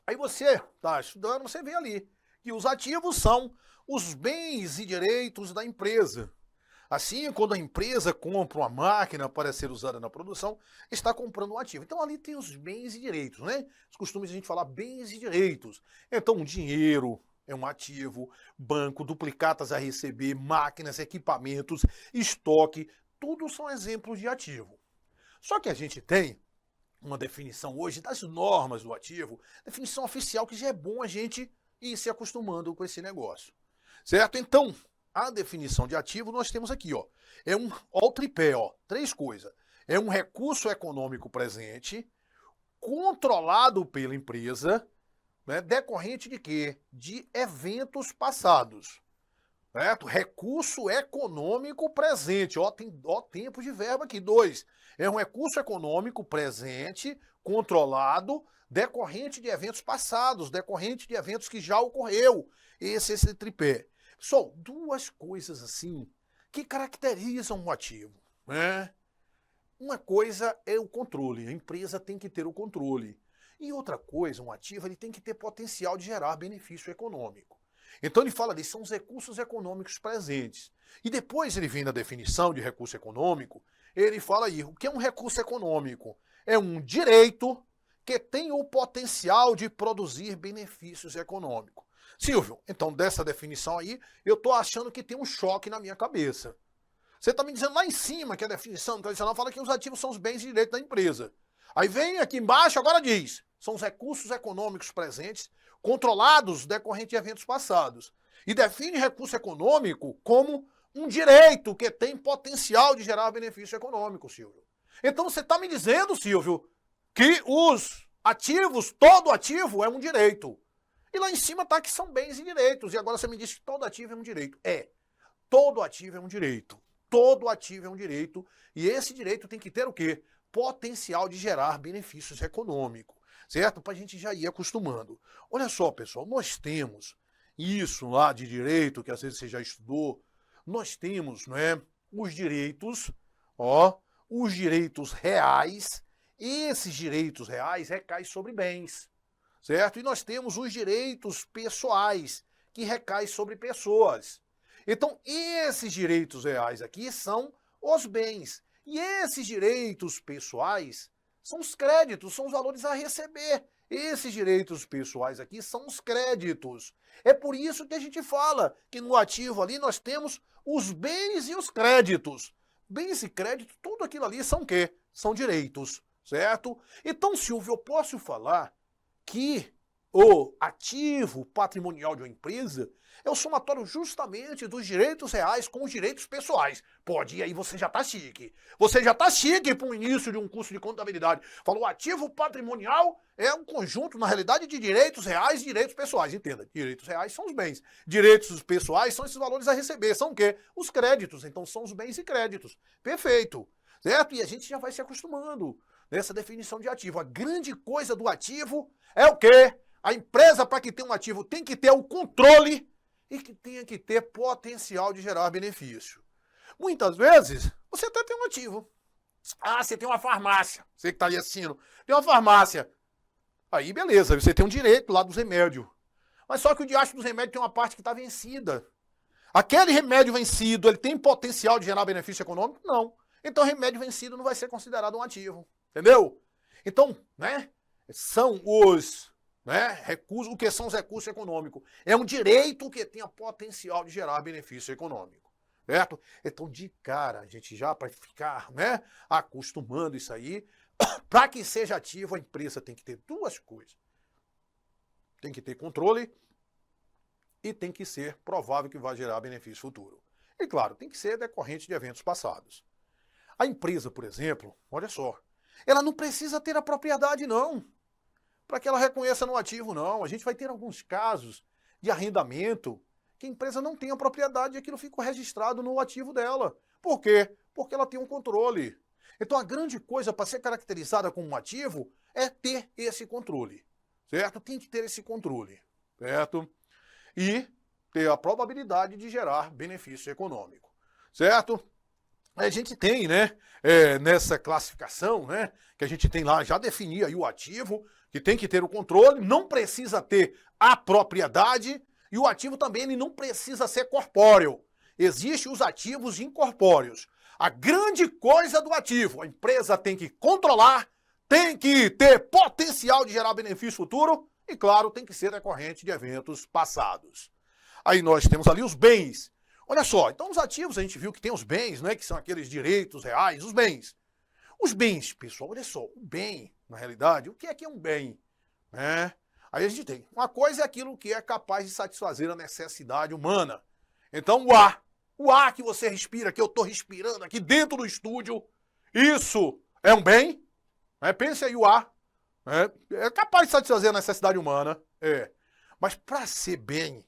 Aí você tá estudando, você vê ali que os ativos são os bens e direitos da empresa. Assim, quando a empresa compra uma máquina para ser usada na produção, está comprando um ativo. Então ali tem os bens e direitos, né? Os costumes a gente falar bens e direitos. Então, dinheiro é um ativo, banco, duplicatas a receber, máquinas, equipamentos, estoque, tudo são exemplos de ativo. Só que a gente tem uma definição hoje das normas do ativo, definição oficial que já é bom a gente ir se acostumando com esse negócio. Certo? Então, a definição de ativo nós temos aqui, ó. Ó, o tripé, ó, três coisas. É um recurso econômico presente, controlado pela empresa, né, decorrente de quê? De eventos passados. Certo? Recurso econômico presente. Ó, tem tempo de verbo aqui. 2. É um recurso econômico presente, controlado, decorrente de eventos passados, decorrente de eventos que já ocorreu. Esse tripé. Pessoal, duas coisas assim que caracterizam um ativo, né? Uma coisa é o controle. A empresa tem que ter o controle. E outra coisa, um ativo, ele tem que ter potencial de gerar benefício econômico. Então ele fala ali, são os recursos econômicos presentes. E depois ele vem na definição de recurso econômico, ele fala aí, o que é um recurso econômico? É um direito que tem o potencial de produzir benefícios econômicos. Silvio, então dessa definição aí, eu estou achando que tem um choque na minha cabeça. Você está me dizendo lá em cima que a definição tradicional fala que os ativos são os bens e direitos da empresa. Aí vem aqui embaixo, agora diz, são os recursos econômicos presentes, controlados decorrente de eventos passados. E define recurso econômico como um direito que tem potencial de gerar benefício econômico, Silvio. Então você está me dizendo, Silvio, que os ativos, todo ativo é um direito. E lá em cima está que são bens e direitos. E agora você me diz que todo ativo é um direito. Todo ativo é um direito. Todo ativo é um direito. E esse direito tem que ter o quê? Potencial de gerar benefícios econômicos. Certo? Para a gente já ir acostumando. Olha só, pessoal, nós temos isso lá de direito, que às vezes você já estudou. Nós temos, não é, os direitos, ó, os direitos reais. Esses direitos reais recaem sobre bens. Certo? E nós temos os direitos pessoais, que recaem sobre pessoas. Então, esses direitos reais aqui são os bens. E esses direitos pessoais são os créditos, são os valores a receber. Esses direitos pessoais aqui são os créditos. É por isso que a gente fala que no ativo ali nós temos os bens e os créditos. Bens e créditos, tudo aquilo ali são o quê? São direitos, certo? Então, Silvio, eu posso falar que o ativo patrimonial de uma empresa é o somatório justamente dos direitos reais com os direitos pessoais. Pode, e aí você já tá chique. Você já tá chique para o início de um curso de contabilidade. Falou, o ativo patrimonial é um conjunto, na realidade, de direitos reais e direitos pessoais. Entenda, direitos reais são os bens. Direitos pessoais são esses valores a receber. São o quê? Os créditos. Então são os bens e créditos. Perfeito. Certo? E a gente já vai se acostumando nessa definição de ativo. A grande coisa do ativo é o quê? A empresa, para que tenha um ativo, tem que ter o controle e que tenha que ter potencial de gerar benefício. Muitas vezes, você até tem um ativo. Ah, você tem uma farmácia. Você que está ali assistindo. Tem uma farmácia. Aí, beleza, você tem um direito lá dos remédios. Mas só que o diacho dos remédios tem uma parte que está vencida. Aquele remédio vencido, ele tem potencial de gerar benefício econômico? Não. Então, remédio vencido não vai ser considerado um ativo. Entendeu? Então, né, são os... recursos, o que são os recursos econômicos? É um direito que tenha potencial de gerar benefício econômico, certo? Então, de cara, a gente já, para ficar, acostumando isso aí, para que seja ativo, a empresa tem que ter duas coisas. Tem que ter controle e tem que ser provável que vai gerar benefício futuro. E, claro, tem que ser decorrente de eventos passados. A empresa, por exemplo, olha só, ela não precisa ter a propriedade, não, para que ela reconheça no ativo, não. A gente vai ter alguns casos de arrendamento que a empresa não tem a propriedade e aquilo fica registrado no ativo dela. Por quê? Porque ela tem um controle. Então a grande coisa para ser caracterizada como um ativo é ter esse controle, certo? Tem que ter esse controle, certo? E ter a probabilidade de gerar benefício econômico, certo? A gente tem, né, nessa classificação, né, que a gente tem lá, já definir aí o ativo, que tem que ter o controle, não precisa ter a propriedade, e o ativo também ele não precisa ser corpóreo. Existem os ativos incorpóreos. A grande coisa do ativo, a empresa tem que controlar, tem que ter potencial de gerar benefício futuro e, claro, tem que ser decorrente de eventos passados. Aí nós temos ali os bens. Olha só, então os ativos a gente viu que tem os bens, né, que são aqueles direitos reais, os bens. Os bens, pessoal, olha só, o bem, na realidade, o que é um bem? Né? Aí a gente tem, uma coisa é aquilo que é capaz de satisfazer a necessidade humana. Então o ar que você respira, que eu estou respirando aqui dentro do estúdio, isso é um bem? Pense aí o ar, é capaz de satisfazer a necessidade humana, mas para ser bem,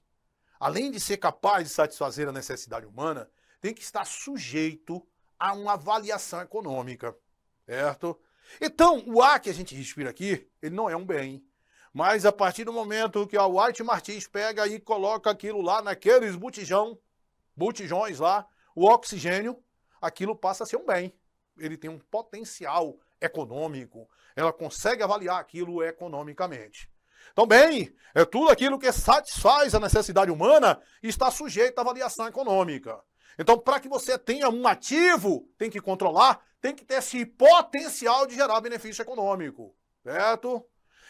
além de ser capaz de satisfazer a necessidade humana, tem que estar sujeito a uma avaliação econômica, certo? Então, o ar que a gente respira aqui, ele não é um bem. Mas a partir do momento que a White Martins pega e coloca aquilo lá naqueles botijões lá, o oxigênio, aquilo passa a ser um bem. Ele tem um potencial econômico, ela consegue avaliar aquilo economicamente. Então, bem, é tudo aquilo que satisfaz a necessidade humana e está sujeito à avaliação econômica. Então, para que você tenha um ativo, tem que controlar, tem que ter esse potencial de gerar benefício econômico, certo?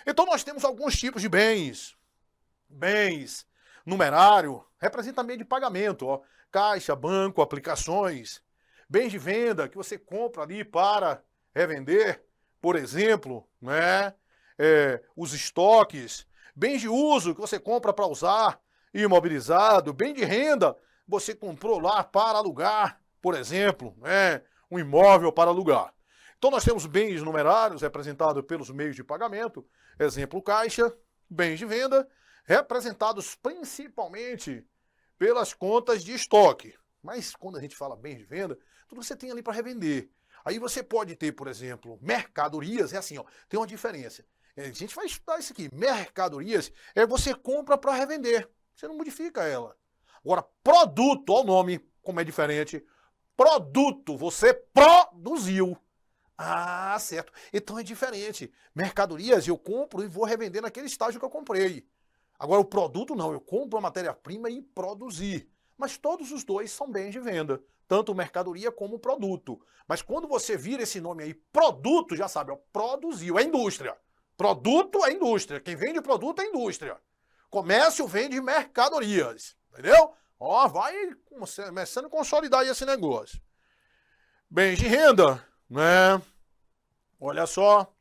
Então, nós temos alguns tipos de bens. Bens, numerário, representa meio de pagamento, ó, caixa, banco, aplicações. Bens de venda, que você compra ali para revender, por exemplo, né? Os estoques, bens de uso que você compra para usar, imobilizado, bem de renda, você comprou lá para alugar, por exemplo, um imóvel para alugar. Então nós temos bens numerários representados pelos meios de pagamento, exemplo caixa, bens de venda, representados principalmente pelas contas de estoque. Mas quando a gente fala bens de venda, tudo que você tem ali para revender. Aí você pode ter, por exemplo, mercadorias, é assim, ó, tem uma diferença. A gente vai estudar isso aqui. Mercadorias você compra para revender. Você não modifica ela. Agora, produto, olha o nome, como é diferente. Produto, você produziu. Ah, certo. Então é diferente. Mercadorias eu compro e vou revender naquele estágio que eu comprei. Agora, o produto não. Eu compro a matéria-prima e produzir. Mas todos os dois são bens de venda. Tanto mercadoria como produto. Mas quando você vira esse nome aí, produto, já sabe, ó, produziu, é indústria. Produto é indústria. Quem vende produto é indústria. Comércio vende mercadorias. Entendeu? Ó, vai começando a consolidar esse negócio. Bens de renda, né? Olha só.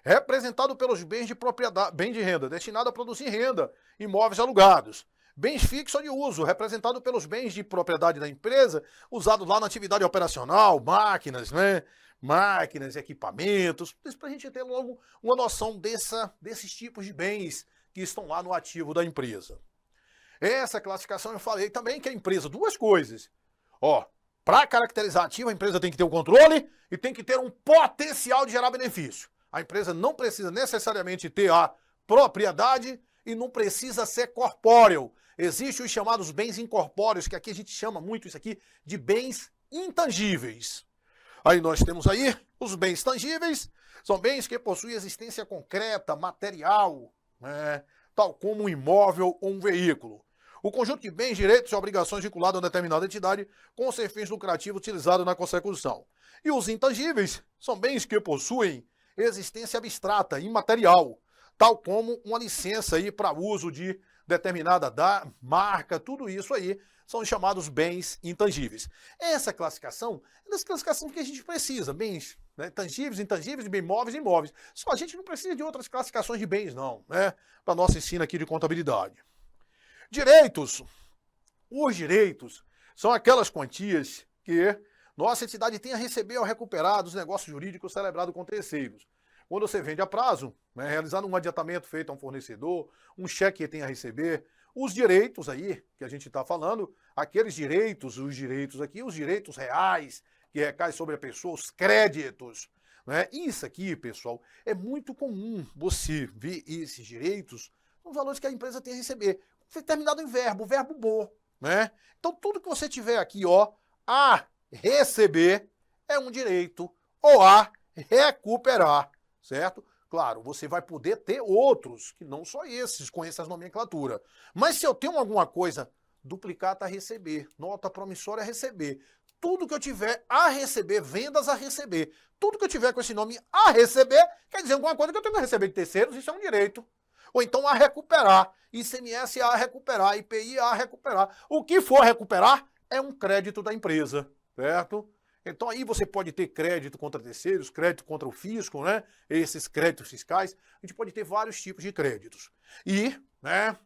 Representado pelos bens de propriedade, bem de renda, destinado a produzir renda, imóveis alugados. Bens fixos de uso, representado pelos bens de propriedade da empresa, usados lá na atividade operacional, máquinas, né? Máquinas, equipamentos, isso para a gente ter logo uma noção desses tipos de bens que estão lá no ativo da empresa. Essa classificação eu falei também que a empresa, duas coisas. Ó, para caracterizar ativo, a empresa tem que ter um controle e tem que ter um potencial de gerar benefício. A empresa não precisa necessariamente ter a propriedade e não precisa ser corpóreo. Existem os chamados bens incorpóreos, que aqui a gente chama muito isso aqui de bens intangíveis. Aí nós temos aí os bens tangíveis, são bens que possuem existência concreta, material, né, tal como um imóvel ou um veículo. O conjunto de bens, direitos e obrigações vinculados a uma determinada entidade com os fins lucrativos utilizados na consecução. E os intangíveis são bens que possuem existência abstrata, imaterial, tal como uma licença aí para uso de determinada marca, tudo isso aí são chamados bens intangíveis. Essa classificação é das classificações que a gente precisa, bens, né, tangíveis, intangíveis, bem móveis e imóveis. Só a gente não precisa de outras classificações de bens não, né, para nosso ensino aqui de contabilidade. Direitos. Os direitos são aquelas quantias que nossa entidade tem a receber ou recuperar dos negócios jurídicos celebrados com terceiros. Quando você vende a prazo, né, realizando um adiantamento feito a um fornecedor, um cheque que tem a receber, os direitos aí que a gente está falando, aqueles direitos, os direitos aqui, os direitos reais que recaem sobre a pessoa, os créditos. Né? Isso aqui, pessoal, é muito comum você ver esses direitos, os valores que a empresa tem a receber. terminado em verbo bo, né? Então tudo que você tiver aqui, ó, a receber é um direito, ou a recuperar, certo? Claro, você vai poder ter outros, que não só esses, com essas nomenclaturas. Mas se eu tenho alguma coisa, duplicata a receber, nota promissória a receber, tudo que eu tiver a receber, vendas a receber, tudo que eu tiver com esse nome a receber, quer dizer alguma coisa que eu tenho que receber de terceiros, isso é um direito. Ou então a recuperar, ICMS a recuperar, IPI a recuperar. O que for recuperar é um crédito da empresa, certo? Então aí você pode ter crédito contra terceiros, crédito contra o fisco, né? Esses créditos fiscais, a gente pode ter vários tipos de créditos. E, né,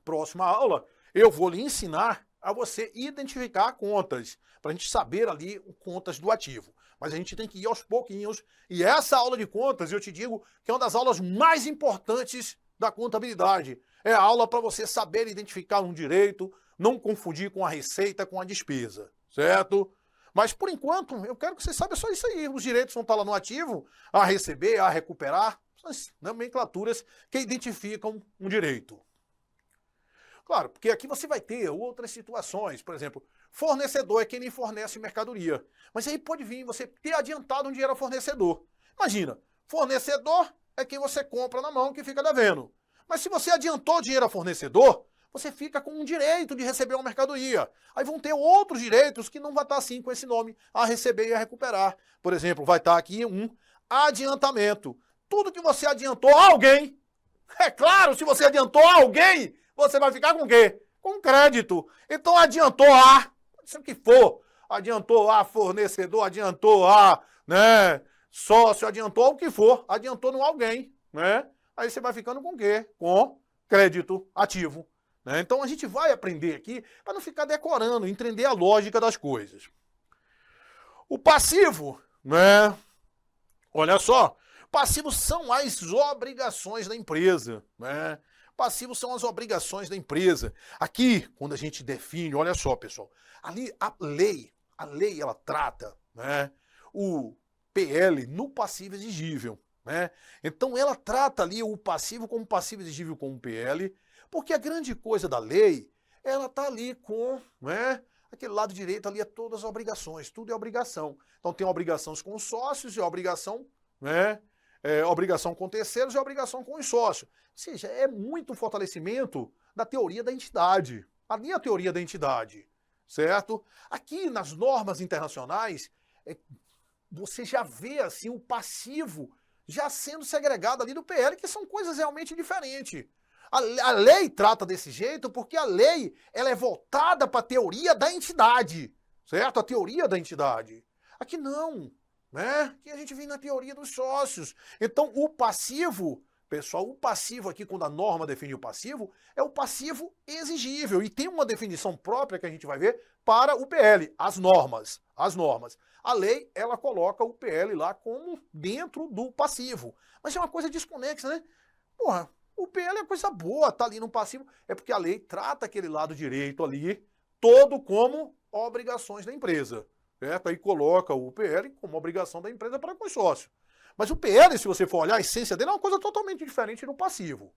próxima aula, eu vou lhe ensinar a você identificar contas, para a gente saber ali contas do ativo. Mas a gente tem que ir aos pouquinhos. E essa aula de contas, eu te digo que é uma das aulas mais importantes da contabilidade. É a aula para você saber identificar um direito, não confundir com a receita, com a despesa, certo? Mas, por enquanto, eu quero que você saiba só isso aí. Os direitos vão estar lá no ativo, a receber, a recuperar, são as nomenclaturas que identificam um direito. Claro, porque aqui você vai ter outras situações. Por exemplo, fornecedor é quem lhe fornece mercadoria. Mas aí pode vir você ter adiantado um dinheiro ao fornecedor. Imagina, fornecedor é quem você compra na mão que fica devendo. Mas se você adiantou dinheiro ao fornecedor, você fica com um direito de receber uma mercadoria. Aí vão ter outros direitos que não vai estar assim com esse nome, a receber e a recuperar. Por exemplo, vai estar aqui um adiantamento. Tudo que você adiantou a alguém, é claro, se você adiantou a alguém, você vai ficar com o quê? Com crédito. Então adiantou a, pode ser o que for, adiantou a fornecedor, adiantou a, né, sócio, adiantou o que for, adiantou no alguém, né? Aí você vai ficando com o quê? Com crédito ativo. Né? Então a gente vai aprender aqui para não ficar decorando, entender a lógica das coisas. O passivo, né? Olha só, passivos são as obrigações da empresa, né? Passivos são as obrigações da empresa. Aqui, quando a gente define, olha só, pessoal, ali a lei ela trata, né, o PL no passivo exigível, né? Então ela trata ali o passivo como passivo exigível com o PL, porque a grande coisa da lei, ela tá ali com, né, aquele lado direito ali é todas as obrigações, tudo é obrigação. Então tem obrigações com os sócios e obrigação, né, obrigação com terceiros e obrigação com os sócios. Ou seja, é muito fortalecimento da teoria da entidade. Ali é a teoria da entidade, certo? Aqui nas normas internacionais, você já vê assim o passivo já sendo segregado ali do PL, que são coisas realmente diferentes. A lei trata desse jeito porque a lei ela é voltada para a teoria da entidade, certo? A teoria da entidade. Aqui não, né? Aqui a gente vem na teoria dos sócios. Então o passivo, pessoal, o passivo aqui, quando a norma define o passivo, é o passivo exigível. E tem uma definição própria que a gente vai ver para o PL, as normas. As normas. A lei, ela coloca o PL lá como dentro do passivo. Mas é uma coisa desconexa, né? Porra, o PL é coisa boa, tá ali no passivo. É porque a lei trata aquele lado direito ali, todo como obrigações da empresa. Certo? Aí coloca o PL como obrigação da empresa para com os sócios. Mas o PL, se você for olhar, a essência dele é uma coisa totalmente diferente do passivo.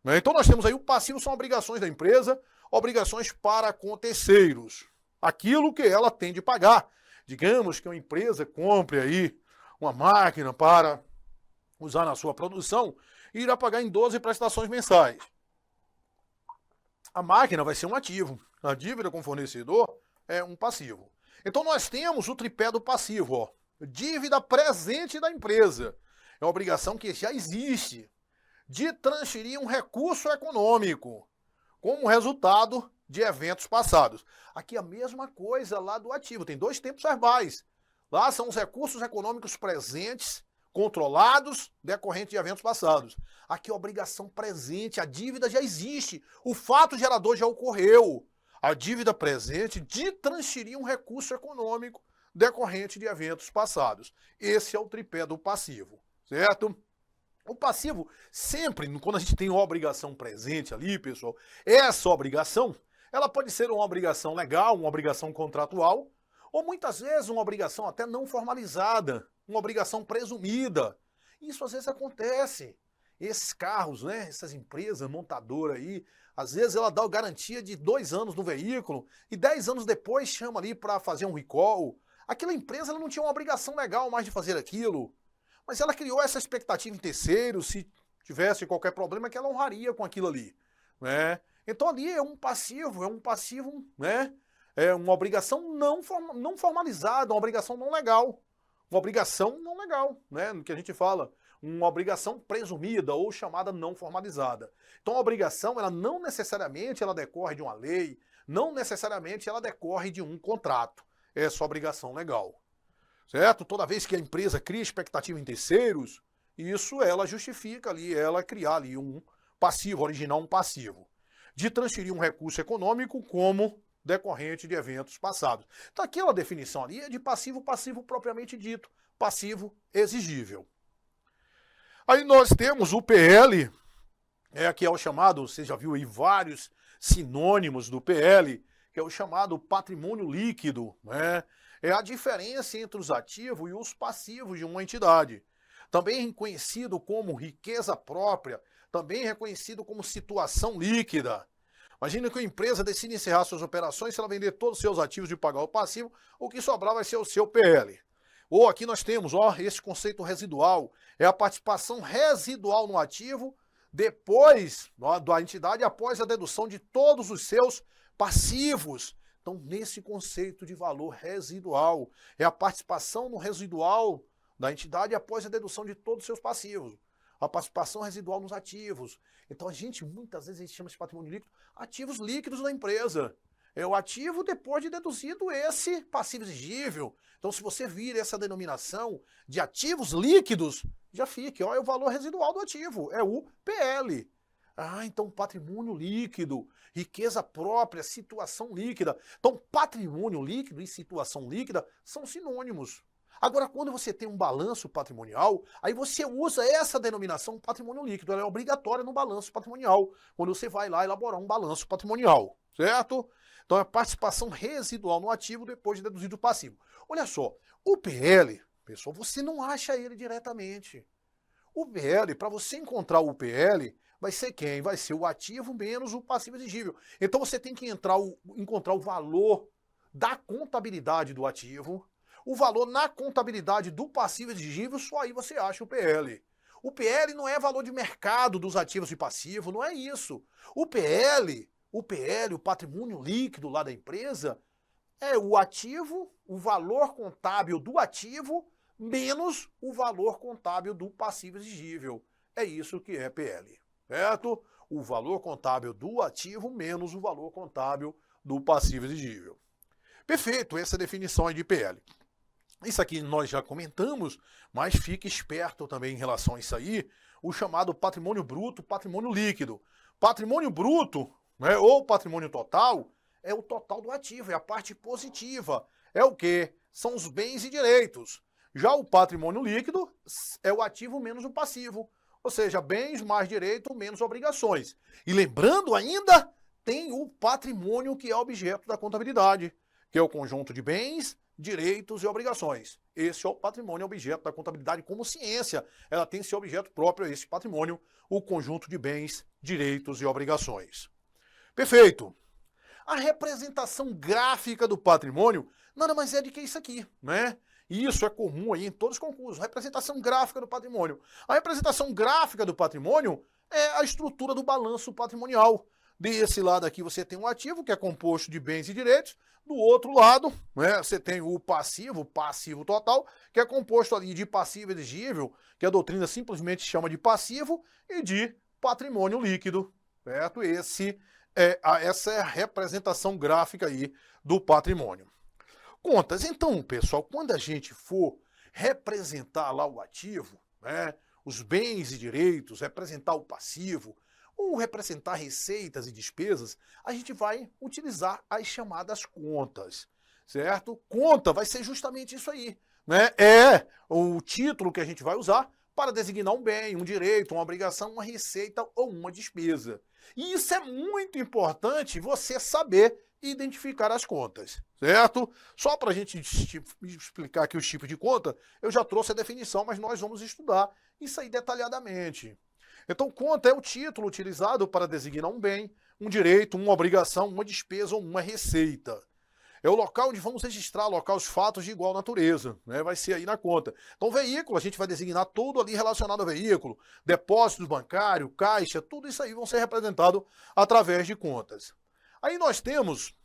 Né? Então nós temos aí o passivo são obrigações da empresa, obrigações para com terceiros. Aquilo que ela tem de pagar. Digamos que uma empresa compre aí uma máquina para usar na sua produção e irá pagar em 12 prestações mensais. A máquina vai ser um ativo. A dívida com o fornecedor é um passivo. Então nós temos o tripé do passivo, ó. Dívida presente da empresa. É uma obrigação que já existe de transferir um recurso econômico como resultado de eventos passados. Aqui a mesma coisa lá do ativo. Tem dois tempos verbais. Lá são os recursos econômicos presentes, controlados, decorrentes de eventos passados. Aqui a obrigação presente, a dívida já existe. O fato gerador já ocorreu. A dívida presente de transferir um recurso econômico decorrente de eventos passados. Esse é o tripé do passivo, certo? O passivo, sempre, quando a gente tem uma obrigação presente ali, pessoal, essa obrigação, ela pode ser uma obrigação legal, uma obrigação contratual, ou muitas vezes uma obrigação até não formalizada, uma obrigação presumida. Isso às vezes acontece. esses carros, né, essas empresas montadoras aí, às vezes ela dá garantia de 2 anos no veículo e 10 anos depois chama ali para fazer um recall. Aquela empresa ela não tinha uma obrigação legal mais de fazer aquilo, mas ela criou essa expectativa em terceiros, se tivesse qualquer problema que ela honraria com aquilo ali, né? Então ali é um passivo, né? É uma obrigação não formalizada, uma obrigação não legal. Uma obrigação não legal, né? No que a gente fala, uma obrigação presumida ou chamada não formalizada. Então a obrigação, ela não necessariamente ela decorre de uma lei, não necessariamente ela decorre de um contrato. É só obrigação legal. Certo? Toda vez que a empresa cria expectativa em terceiros, isso ela justifica ali, ela criar ali um passivo, originar um passivo, de transferir um recurso econômico como decorrente de eventos passados. Então aquela definição ali é de passivo propriamente dito, passivo exigível. Aí nós temos o PL, que é o chamado, você já viu aí vários sinônimos do PL, que é o chamado patrimônio líquido, né? É a diferença entre os ativos e os passivos de uma entidade. Também reconhecido como riqueza própria, também reconhecido como situação líquida. Imagina que a empresa decide encerrar suas operações, se ela vender todos os seus ativos e pagar o passivo, o que sobrar vai ser o seu PL. Ou aqui nós temos, esse conceito residual, é a participação residual no ativo depois da entidade, após a dedução de todos os seus passivos. Então, nesse conceito de valor residual, é a participação no residual da entidade após a dedução de todos os seus passivos. A participação residual nos ativos. Então, muitas vezes, a gente chama esse patrimônio líquido ativos líquidos da empresa. É o ativo depois de deduzido esse passivo exigível. Então, se você vir essa denominação de ativos líquidos, já fique, é o valor residual do ativo, é o PL. Então patrimônio líquido, riqueza própria, situação líquida. Então patrimônio líquido e situação líquida são sinônimos. Agora, quando você tem um balanço patrimonial, aí você usa essa denominação patrimônio líquido, ela é obrigatória no balanço patrimonial, quando você vai lá elaborar um balanço patrimonial, certo? Então é participação residual no ativo depois de deduzido o passivo. Olha só, o PL, pessoal, você não acha ele diretamente. O PL, para você encontrar o PL, vai ser quem? Vai ser o ativo menos o passivo exigível. Então você tem que encontrar o valor da contabilidade do ativo, o valor na contabilidade do passivo exigível, só aí você acha o PL. O PL não é valor de mercado dos ativos e passivos, não é isso. O PL, o patrimônio líquido lá da empresa, é o ativo, o valor contábil do ativo, menos o valor contábil do passivo exigível. É isso que é PL, certo? O valor contábil do ativo menos o valor contábil do passivo exigível. Perfeito, essa é a definição aí de PL. Isso aqui nós já comentamos, mas fique esperto também em relação a isso aí, o chamado patrimônio bruto, patrimônio líquido. Patrimônio bruto, né, ou patrimônio total, é o total do ativo, é a parte positiva. É o quê? São os bens e direitos. Já o patrimônio líquido é o ativo menos o passivo. Ou seja, bens mais direito menos obrigações. E lembrando ainda, tem o patrimônio que é objeto da contabilidade, que é o conjunto de bens, direitos e obrigações. Esse é o patrimônio objeto da contabilidade como ciência. Ela tem seu objeto próprio, esse patrimônio, o conjunto de bens, direitos e obrigações. Perfeito. A representação gráfica do patrimônio nada mais é do que isso aqui, né? E isso é comum aí em todos os concursos, representação gráfica do patrimônio. A representação gráfica do patrimônio é a estrutura do balanço patrimonial. Desse lado aqui você tem um ativo que é composto de bens e direitos, do outro lado, né, você tem o passivo total, que é composto ali de passivo exigível, que a doutrina simplesmente chama de passivo, e de patrimônio líquido, certo? Essa é a representação gráfica aí do patrimônio. Contas. Então, pessoal, quando a gente for representar lá o ativo, né, os bens e direitos, representar o passivo, ou representar receitas e despesas, a gente vai utilizar as chamadas contas, certo? Conta vai ser justamente isso aí, né? É o título que a gente vai usar para designar um bem, um direito, uma obrigação, uma receita ou uma despesa. E isso é muito importante você saber identificar as contas, certo? Só para a gente explicar aqui os tipos de conta, eu já trouxe a definição, mas nós vamos estudar isso aí detalhadamente. Então, conta é o título utilizado para designar um bem, um direito, uma obrigação, uma despesa ou uma receita. É o local onde vamos registrar, alocar os fatos de igual natureza, né? Vai ser aí na conta. Então, veículo, a gente vai designar tudo ali relacionado ao veículo, depósitos bancários, caixa, tudo isso aí vão ser representado através de contas. Aí nós temos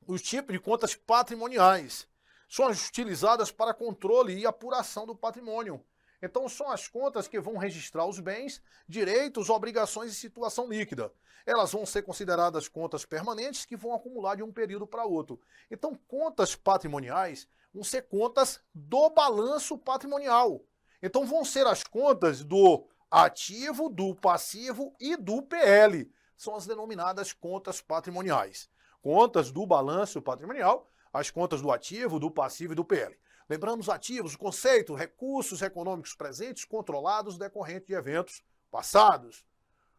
os tipos de contas patrimoniais. São as utilizadas para controle e apuração do patrimônio. Então, são as contas que vão registrar os bens, direitos, obrigações e situação líquida. Elas vão ser consideradas contas permanentes que vão acumular de um período para outro. Então, contas patrimoniais vão ser contas do balanço patrimonial. Então, vão ser as contas do ativo, do passivo e do PL. São as denominadas contas patrimoniais. Contas do balanço patrimonial, as contas do ativo, do passivo e do PL. Lembrando os ativos, o conceito, recursos econômicos presentes controlados decorrente de eventos passados.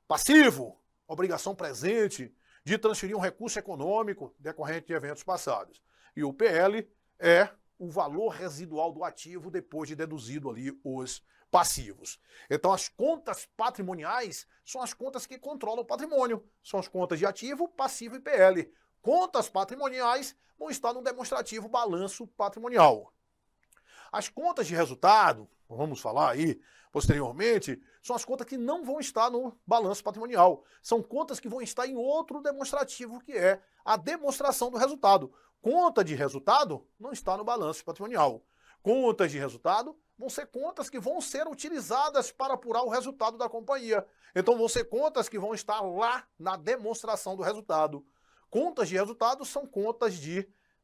Passivo, obrigação presente de transferir um recurso econômico decorrente de eventos passados. E o PL é o valor residual do ativo depois de deduzido ali os passivos. Então as contas patrimoniais são as contas que controlam o patrimônio. São as contas de ativo, passivo e PL. Contas patrimoniais vão estar no demonstrativo balanço patrimonial. As contas de resultado, vamos falar aí posteriormente, são as contas que não vão estar no balanço patrimonial. São contas que vão estar em outro demonstrativo, que é a demonstração do resultado. Conta de resultado não está no balanço patrimonial. Contas de resultado vão ser contas que vão ser utilizadas para apurar o resultado da companhia. Então vão ser contas que vão estar lá na demonstração do resultado. Contas de resultado são contas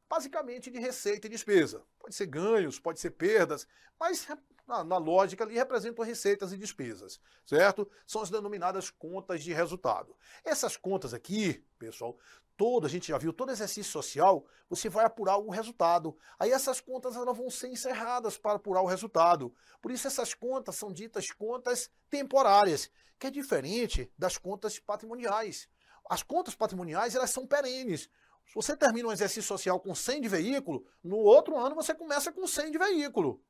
basicamente de receita e despesa. Pode ser ganhos, pode ser perdas, mas na lógica ali representam receitas e despesas, certo? São as denominadas contas de resultado. Essas contas aqui, pessoal, a gente já viu, todo exercício social, você vai apurar o resultado. Aí essas contas elas vão ser encerradas para apurar o resultado. Por isso essas contas são ditas contas temporárias, que é diferente das contas patrimoniais. As contas patrimoniais elas são perenes. Se você termina um exercício social com 100 de veículo, no outro ano você começa com 100 de veículo.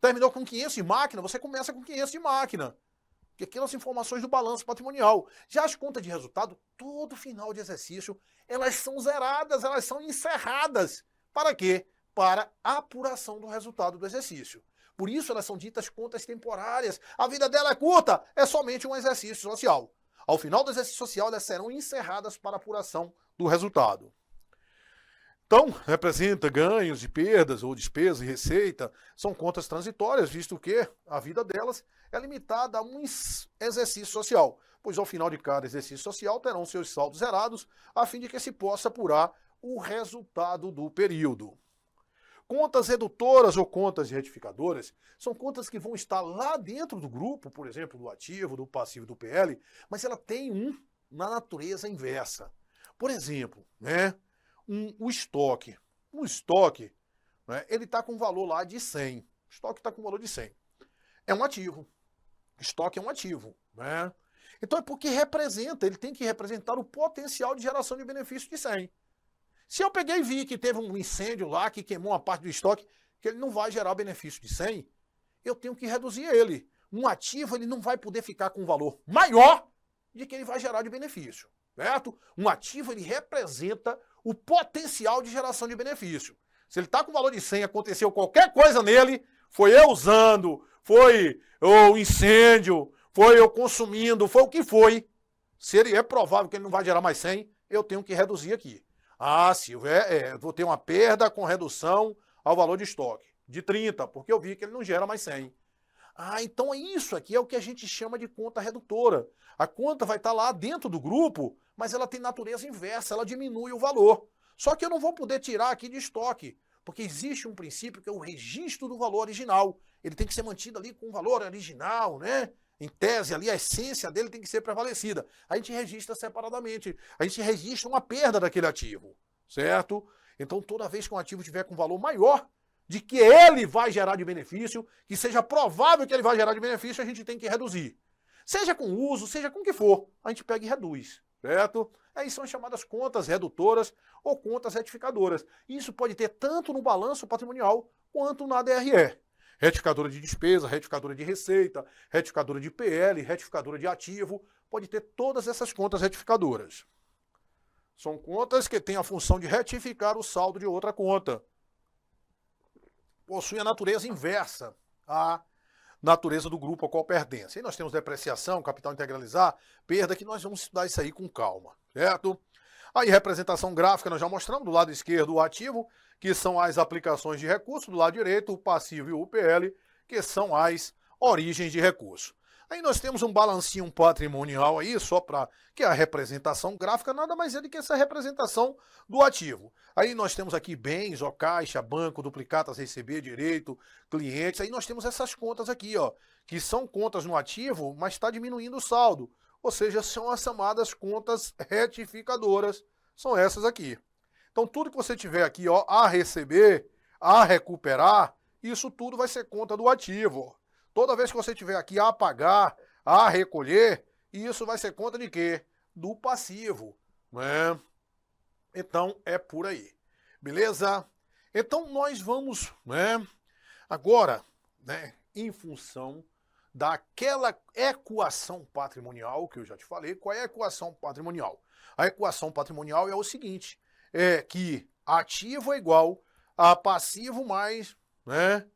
Terminou com 500 de máquina, você começa com 500 de máquina. Porque aquelas informações do balanço patrimonial. Já as contas de resultado, todo final de exercício, elas são zeradas, elas são encerradas. Para quê? Para a apuração do resultado do exercício. Por isso elas são ditas contas temporárias. A vida dela é curta, é somente um exercício social. Ao final do exercício social, elas serão encerradas para a apuração do resultado. Então, representa ganhos e perdas, ou despesa e receita, são contas transitórias, visto que a vida delas é limitada a um exercício social, pois ao final de cada exercício social terão seus saldos zerados, a fim de que se possa apurar o resultado do período. Contas redutoras ou contas retificadoras são contas que vão estar lá dentro do grupo, por exemplo, do ativo, do passivo e do PL, mas ela tem na natureza inversa. Por exemplo, o estoque. O estoque, ele está com um valor lá de 100. O estoque está com um valor de 100. É um ativo. Estoque é um ativo. Então é porque ele tem que representar o potencial de geração de benefício de 100. Se eu peguei e vi que teve um incêndio lá, que queimou uma parte do estoque, que ele não vai gerar benefício de 100, eu tenho que reduzir ele. Um ativo ele não vai poder ficar com um valor maior de que ele vai gerar de benefício. Certo? Um ativo ele representa o potencial de geração de benefício. Se ele está com valor de 100, aconteceu qualquer coisa nele, foi eu usando, foi o incêndio, foi eu consumindo, foi o que foi. Se ele é provável que ele não vai gerar mais 100, eu tenho que reduzir aqui. Ah, Silvio, vou ter uma perda com redução ao valor de estoque de 30, porque eu vi que ele não gera mais 100. Ah, então isso aqui é o que a gente chama de conta redutora. A conta vai estar lá dentro do grupo, mas ela tem natureza inversa, ela diminui o valor. Só que eu não vou poder tirar aqui de estoque, porque existe um princípio que é o registro do valor original. Ele tem que ser mantido ali com o valor original, né? Em tese ali, a essência dele tem que ser prevalecida. A gente registra separadamente. A gente registra uma perda daquele ativo, certo? Então, toda vez que um ativo tiver com valor maior de que ele vai gerar de benefício, que seja provável que ele vai gerar de benefício, a gente tem que reduzir. Seja com uso, seja com o que for, a gente pega e reduz, certo? Aí são as chamadas contas redutoras ou contas retificadoras. Isso pode ter tanto no balanço patrimonial quanto na DRE. Retificadora de despesa, retificadora de receita, retificadora de PL, retificadora de ativo, pode ter todas essas contas retificadoras. São contas que têm a função de retificar o saldo de outra conta. Possui a natureza inversa à natureza do grupo ao qual pertence. Aí nós temos depreciação, capital integralizar, perda, que nós vamos estudar isso aí com calma, certo? Aí representação gráfica, nós já mostramos do lado esquerdo o ativo, que são as aplicações de recurso, do lado direito o passivo e o PL, que são as origens de recurso. Aí nós temos um balancinho patrimonial aí, só para que a representação gráfica nada mais é do que essa representação do ativo. Aí nós temos aqui bens, ó, caixa, banco, duplicatas, receber, direito, clientes. Aí nós temos essas contas aqui, ó, que são contas no ativo, mas está diminuindo o saldo. Ou seja, são as chamadas contas retificadoras. São essas aqui. Então tudo que você tiver aqui, ó, a receber, a recuperar, isso tudo vai ser conta do ativo. Toda vez que você tiver aqui a pagar, a recolher, isso vai ser conta de quê? Do passivo, né? Então é por aí, beleza? Então nós vamos, né? Agora, né? Em função daquela equação patrimonial que eu já te falei. Qual é a equação patrimonial? A equação patrimonial é o seguinte: é que ativo é igual a passivo mais, né?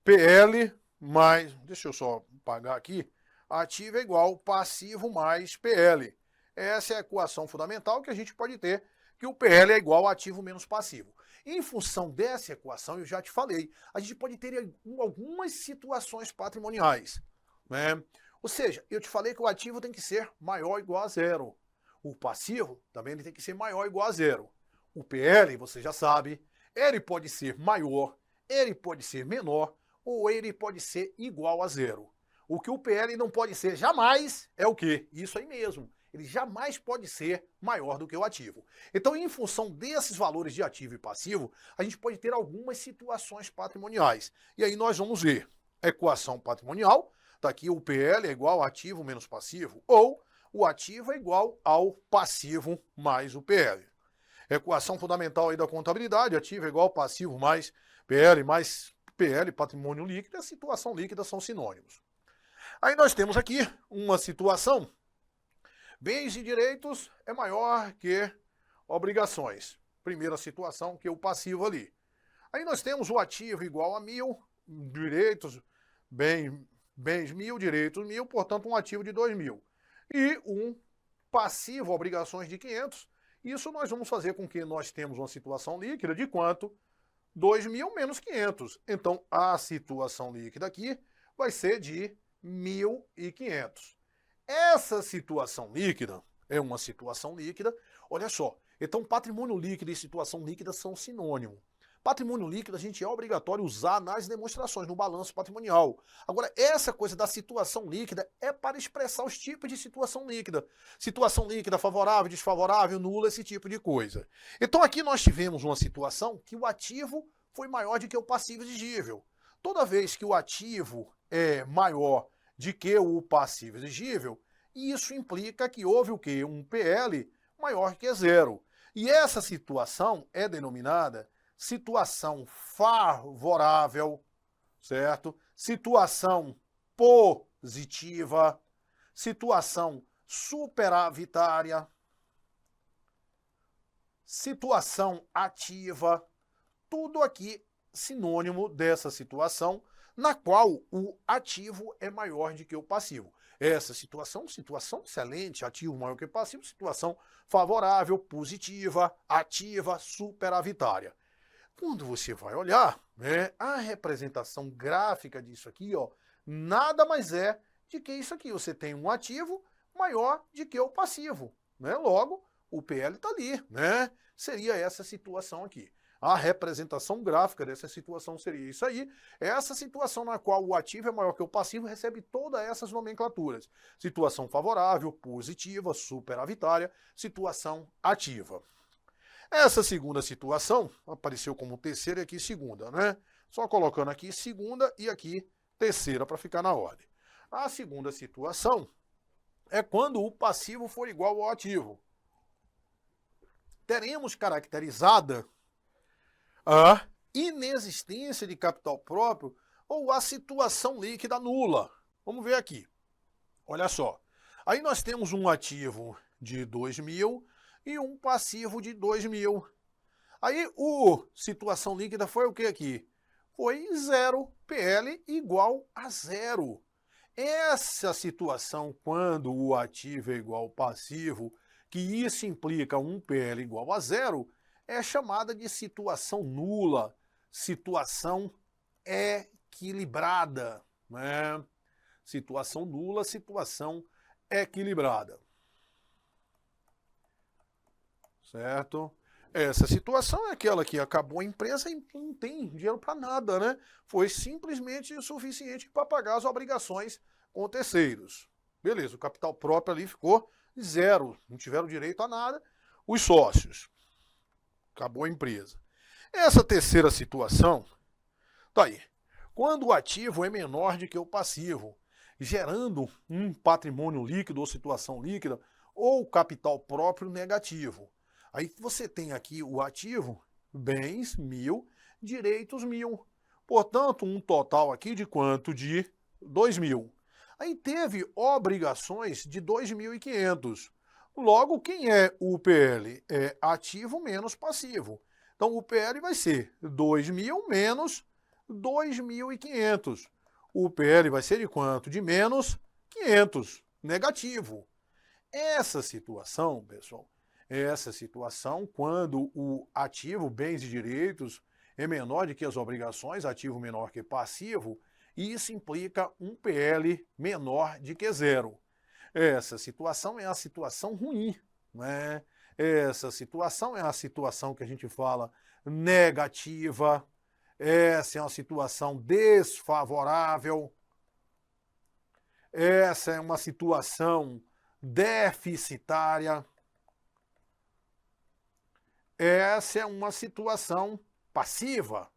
PL mais, deixa eu só apagar aqui, ativo é igual passivo mais PL. Essa é a equação fundamental que a gente pode ter, que o PL é igual a ativo menos passivo. Em função dessa equação, eu já te falei, a gente pode ter algumas situações patrimoniais, né? Ou seja, eu te falei que o ativo tem que ser maior ou igual a zero. O passivo também ele tem que ser maior ou igual a zero. O PL, você já sabe, ele pode ser maior, ele pode ser menor, ou ele pode ser igual a zero. O que o PL não pode ser jamais é o quê? Isso aí mesmo. Ele jamais pode ser maior do que o ativo. Então, em função desses valores de ativo e passivo, a gente pode ter algumas situações patrimoniais. E aí nós vamos ver. Equação patrimonial, está aqui o PL é igual a ativo menos passivo, ou o ativo é igual ao passivo mais o PL. Equação fundamental aí da contabilidade, ativo é igual ao passivo mais PL, patrimônio líquido, e a situação líquida são sinônimos. Aí nós temos aqui uma situação, bens e direitos é maior que obrigações. Primeira situação, que é o passivo ali. Aí nós temos o ativo igual a 1.000, direitos, bens 1.000, direitos 1.000, portanto um ativo de 2.000. E um passivo, obrigações de 500. Isso nós vamos fazer com que nós temos uma situação líquida de quanto? 2.000 menos 500. Então, a situação líquida aqui vai ser de 1.500. Essa situação líquida é uma situação líquida, olha só. Então, patrimônio líquido e situação líquida são sinônimos. Patrimônio líquido a gente é obrigatório usar nas demonstrações, no balanço patrimonial. Agora, essa coisa da situação líquida é para expressar os tipos de situação líquida. Situação líquida favorável, desfavorável, nula, esse tipo de coisa. Então aqui nós tivemos uma situação que o ativo foi maior do que o passivo exigível. Toda vez que o ativo é maior do que o passivo exigível, isso implica que houve o quê? Um PL maior que zero. E essa situação é denominada situação favorável, certo? Situação positiva, situação superavitária, situação ativa, tudo aqui sinônimo dessa situação na qual o ativo é maior do que o passivo. Essa situação excelente, ativo maior que passivo, situação favorável, positiva, ativa, superavitária. Quando você vai olhar, né, a representação gráfica disso aqui, ó, nada mais é de que isso aqui. Você tem um ativo maior do que o passivo, né? Logo, o PL está ali, né? Seria essa situação aqui. A representação gráfica dessa situação seria isso aí. Essa situação na qual o ativo é maior que o passivo recebe todas essas nomenclaturas. Situação favorável, positiva, superavitária, situação ativa. Essa segunda situação apareceu como terceira e aqui segunda, né? Só colocando aqui segunda e aqui terceira para ficar na ordem. A segunda situação é quando o passivo for igual ao ativo. Teremos caracterizada a inexistência de capital próprio ou a situação líquida nula. Vamos ver aqui. Olha só. Aí nós temos um ativo de 2.000 e um passivo de 2.000. Aí o situação líquida foi o que aqui? Foi 0, PL igual a 0. Essa situação, quando o ativo é igual ao passivo, que isso implica um PL igual a 0, é chamada de situação nula, situação equilibrada, né? Situação nula, situação equilibrada. Certo? Essa situação é aquela que acabou a empresa e não tem dinheiro para nada, né? Foi simplesmente o suficiente para pagar as obrigações com terceiros. Beleza, o capital próprio ali ficou 0, não tiveram direito a nada. Os sócios. Acabou a empresa. Essa terceira situação, tá aí. Quando o ativo é menor do que o passivo, gerando um patrimônio líquido ou situação líquida, ou capital próprio negativo. Aí você tem aqui o ativo, bens 1.000, direitos 1.000. Portanto, um total aqui de quanto? De 2.000. Aí teve obrigações de 2.500. Logo, quem é o PL? É ativo menos passivo. Então, o PL vai ser 2.000 menos 2.500. O PL vai ser de quanto? De menos 500. Negativo. Essa situação, pessoal, quando o ativo, bens e direitos, é menor do que as obrigações, ativo menor que passivo, isso implica um PL menor do que 0. Essa situação é a situação ruim, né? Essa situação é a situação que a gente fala negativa. Essa é uma situação desfavorável. Essa é uma situação deficitária. Essa é uma situação passiva.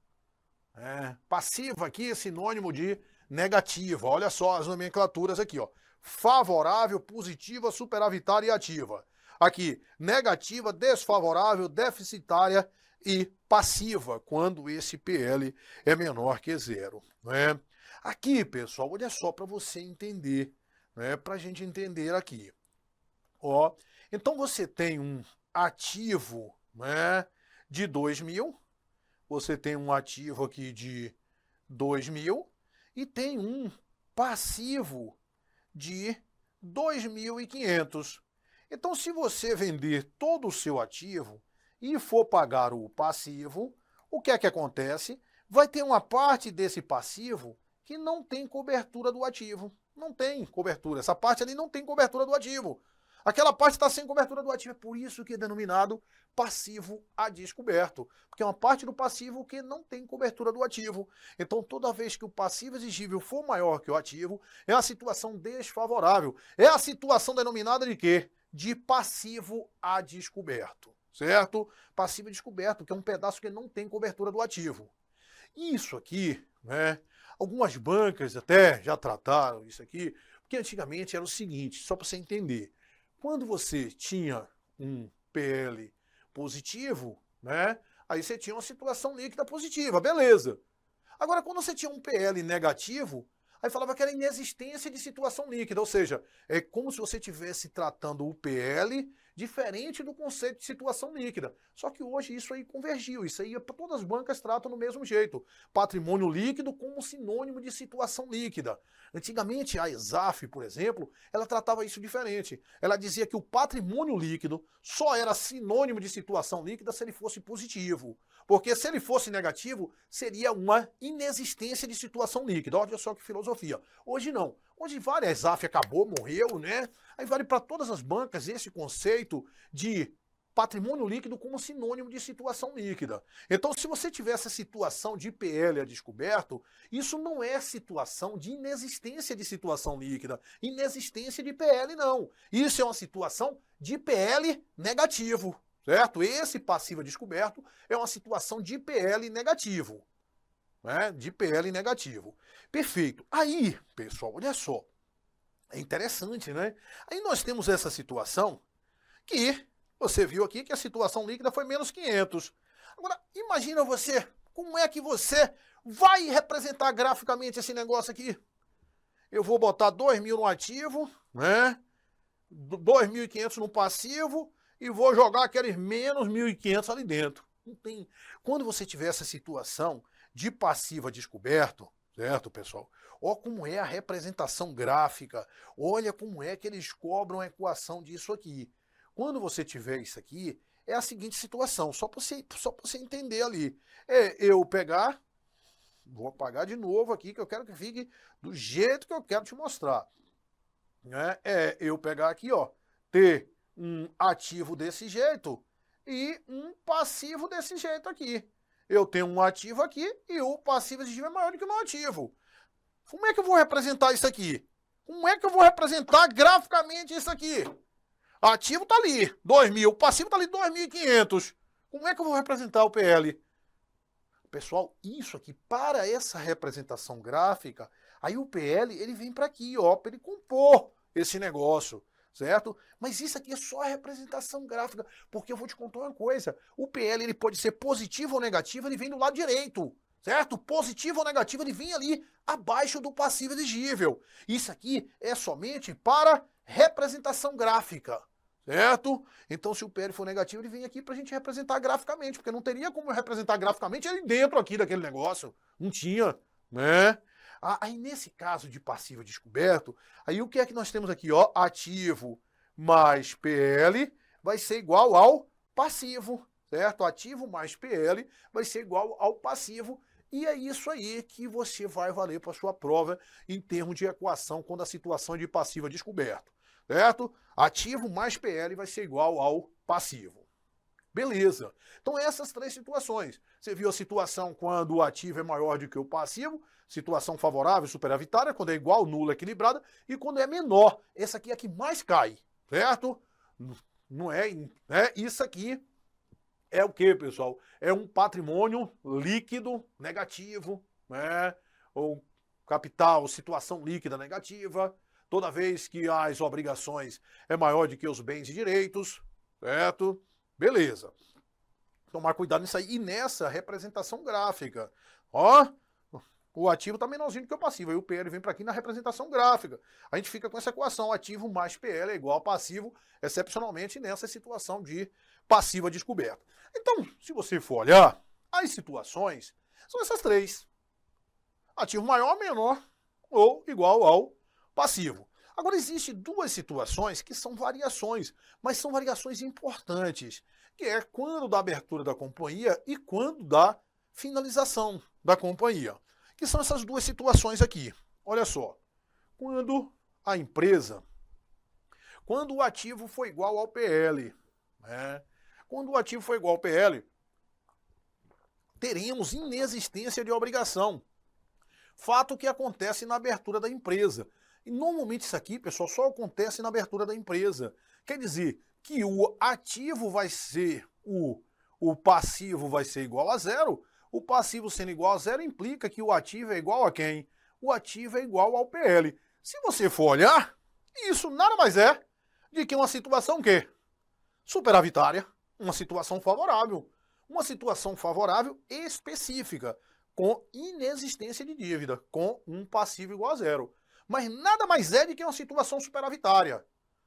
Passiva aqui é sinônimo de negativa. Olha só as nomenclaturas aqui, ó. Favorável, positiva, superavitária e ativa. Aqui, negativa, desfavorável, deficitária e passiva, quando esse PL é menor que 0. Né? Aqui, pessoal, olha só para você entender, né? Para a gente entender aqui. Ó, então você tem um ativo, né, de 2.000, você tem um ativo aqui de 2.000 e tem um passivo de 2.500. Então, se você vender todo o seu ativo e for pagar o passivo, o que é que acontece? Vai ter uma parte desse passivo que não tem cobertura do ativo. Não tem cobertura. Essa parte ali não tem cobertura do ativo. Aquela parte está sem cobertura do ativo. É por isso que é denominado passivo a descoberto. Porque é uma parte do passivo que não tem cobertura do ativo. Então, toda vez que o passivo exigível for maior que o ativo, é a situação desfavorável. É a situação denominada de quê? De passivo a descoberto. Certo? Passivo a descoberto, que é um pedaço que não tem cobertura do ativo. Isso aqui, né? Algumas bancas até já trataram isso aqui, porque antigamente era o seguinte, só para você entender. Quando você tinha um PL positivo, né? Aí você tinha uma situação líquida positiva, beleza. Agora, quando você tinha um PL negativo, aí falava que era inexistência de situação líquida, ou seja, é como se você estivesse tratando o PL diferente do conceito de situação líquida. Só que hoje isso aí convergiu, isso aí todas as bancas tratam do mesmo jeito. Patrimônio líquido como sinônimo de situação líquida. Antigamente a ESAF, por exemplo, ela tratava isso diferente. Ela dizia que o patrimônio líquido só era sinônimo de situação líquida se ele fosse positivo. Porque se ele fosse negativo, seria uma inexistência de situação líquida. Olha só que filosofia. Hoje não. Hoje vale, a ESAF acabou, morreu, né? Aí vale para todas as bancas esse conceito de patrimônio líquido como sinônimo de situação líquida. Então, se você tiver essa situação de PL a descoberto, isso não é situação de inexistência de situação líquida, inexistência de PL não. Isso é uma situação de PL negativo, certo? Esse passivo a descoberto é uma situação de PL negativo, né? De PL negativo. Perfeito. Aí, pessoal, olha só, é interessante, né? Aí nós temos essa situação que você viu aqui que a situação líquida foi menos 500. Agora, imagina você Como é que você vai representar graficamente esse negócio aqui? Eu vou botar 2.000 no ativo, né? 2.500 no passivo e vou jogar aqueles menos 1.500 ali dentro. Não tem. Quando você tiver essa situação de passivo a descoberto, certo, pessoal? Olha como é a representação gráfica. Olha como é que eles cobram a equação disso aqui. Quando você tiver isso aqui, é a seguinte situação, só para você entender ali. É eu pegar, vou apagar de novo aqui, que eu quero que fique do jeito que eu quero te mostrar. É eu pegar aqui, ó, ter um ativo desse jeito e um passivo desse jeito aqui. Eu tenho um ativo aqui e o passivo exigível é maior do que o meu ativo. Como é que eu vou representar isso aqui? Como é que eu vou representar graficamente isso aqui? Ativo tá ali, 2.000, o passivo tá ali, 2.500. Como é que eu vou representar o PL? Pessoal, isso aqui, para essa representação gráfica, aí o PL, ele vem para aqui, ó, para ele compor esse negócio, certo? Mas isso aqui é só a representação gráfica, porque eu vou te contar uma coisa, o PL, ele pode ser positivo ou negativo, ele vem do lado direito, certo? Positivo ou negativo, ele vem ali abaixo do passivo exigível. Isso aqui é somente para representação gráfica. Certo? Então, se o PL for negativo, ele vem aqui para a gente representar graficamente, porque não teria como eu representar graficamente ele dentro aqui daquele negócio. Não tinha, né? Aí, nesse caso de passivo descoberto, aí o que é que nós temos aqui? Ó, ativo mais PL vai ser igual ao passivo, certo? Ativo mais PL vai ser igual ao passivo. E é isso aí que você vai valer para a sua prova em termos de equação quando a situação é de passivo é descoberto. Certo? Ativo mais PL vai ser igual ao passivo. Beleza. Então essas três situações. Você viu a situação quando o ativo é maior do que o passivo, situação favorável, superavitária, quando é igual, nula, equilibrada, e quando é menor. Essa aqui é a que mais cai, certo? Não é, isso aqui é o que, pessoal? É um patrimônio líquido negativo, né? Ou capital, situação líquida negativa. Toda vez que as obrigações é maior do que os bens e direitos, certo? Beleza. Tomar cuidado nisso aí. E nessa representação gráfica, ó, o ativo está menorzinho do que o passivo. Aí o PL vem para aqui na representação gráfica. A gente fica com essa equação, ativo mais PL é igual a passivo, excepcionalmente nessa situação de passiva descoberta. Então, se você for olhar, as situações são essas três. Ativo maior, menor ou igual ao passivo. Agora, existem duas situações que são variações, mas são variações importantes, que é quando da abertura da companhia e quando da finalização da companhia, que são essas duas situações aqui. Olha só, quando a empresa, quando o ativo foi igual ao PL, né? Quando o ativo foi igual ao PL, teremos inexistência de obrigação. Fato que acontece na abertura da empresa. E normalmente isso aqui, pessoal, só acontece na abertura da empresa. Quer dizer que o ativo vai ser, o passivo vai ser igual a zero. O passivo sendo igual a zero implica que o ativo é igual a quem? O ativo é igual ao PL. Se você for olhar, isso nada mais é de que uma situação o quê? Superavitária, uma situação favorável. Uma situação favorável específica, com inexistência de dívida, com um passivo igual a zero. Mas nada mais é do que uma situação superavitária,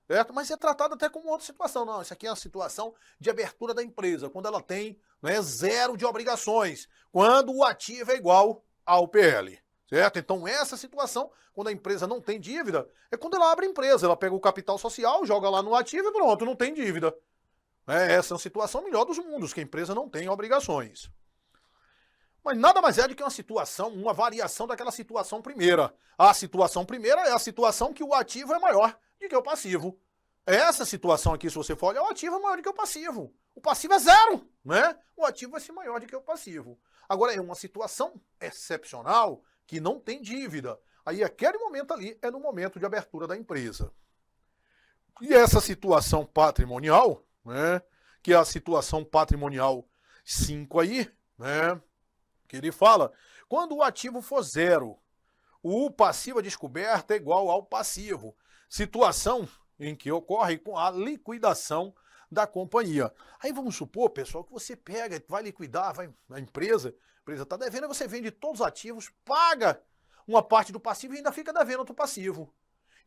certo? Mas é tratado até como outra situação. Não, isso aqui é uma situação de abertura da empresa, quando ela tem, né, zero de obrigações, quando o ativo é igual ao PL, certo? Então essa situação, quando a empresa não tem dívida, é quando ela abre a empresa, ela pega o capital social, joga lá no ativo e pronto, não tem dívida. Essa é uma situação melhor dos mundos, que a empresa não tem obrigações. Mas nada mais é do que uma situação, uma variação daquela situação primeira. A situação primeira é a situação que o ativo é maior do que o passivo. Essa situação aqui, se você for olhar, o ativo é maior do que o passivo. O passivo é zero, né? O ativo vai ser maior do que o passivo. Agora, é uma situação excepcional que não tem dívida. Aí, aquele momento ali é no momento de abertura da empresa. E essa situação patrimonial, né? Que é a situação patrimonial 5 aí, né? Que ele fala, quando o ativo for zero, o passivo a descoberta é igual ao passivo. Situação em que ocorre com a liquidação da companhia. Aí vamos supor, pessoal, que você pega, vai liquidar, vai na empresa, a empresa está devendo, você vende todos os ativos, paga uma parte do passivo e ainda fica devendo outro passivo.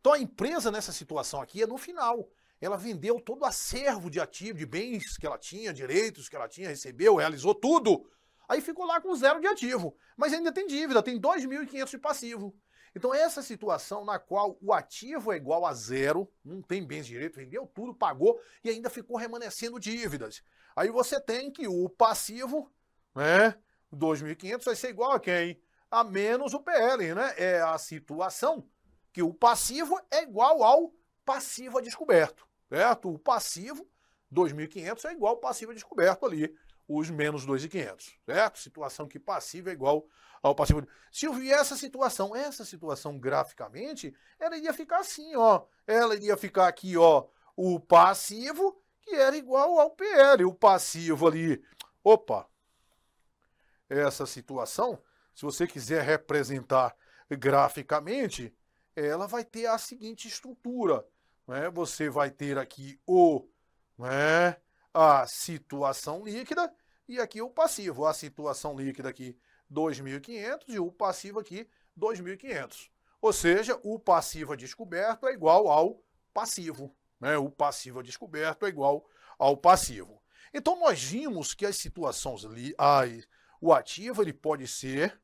Então a empresa nessa situação aqui é no final. Ela vendeu todo o acervo de ativos, de bens que ela tinha, direitos que ela tinha, recebeu, realizou tudo. Aí ficou lá com 0 de ativo, mas ainda tem dívida, tem 2.500 de passivo. Então essa situação na qual o ativo é igual a 0, não tem bens de direito, vendeu tudo, pagou e ainda ficou remanescendo dívidas. Aí você tem que o passivo, né, 2.500 vai ser igual a quem? A menos o PL, né? É a situação que o passivo é igual ao passivo a descoberto, certo? O passivo, 2.500, é igual ao passivo a descoberto ali, os menos 2.500, certo? Situação que passivo é igual ao passivo. Se eu vier essa situação graficamente, ela iria ficar assim, ó. Ela iria ficar aqui, ó, o passivo, que era igual ao PL. O passivo ali, opa, essa situação, se você quiser representar graficamente, ela vai ter a seguinte estrutura, né? Você vai ter aqui né, a situação líquida e aqui o passivo. A situação líquida aqui 2.500 e o passivo aqui 2.500. Ou seja, o passivo a descoberto é igual ao passivo, né? O passivo a descoberto é igual ao passivo. Então nós vimos que as situações o ativo ele pode ser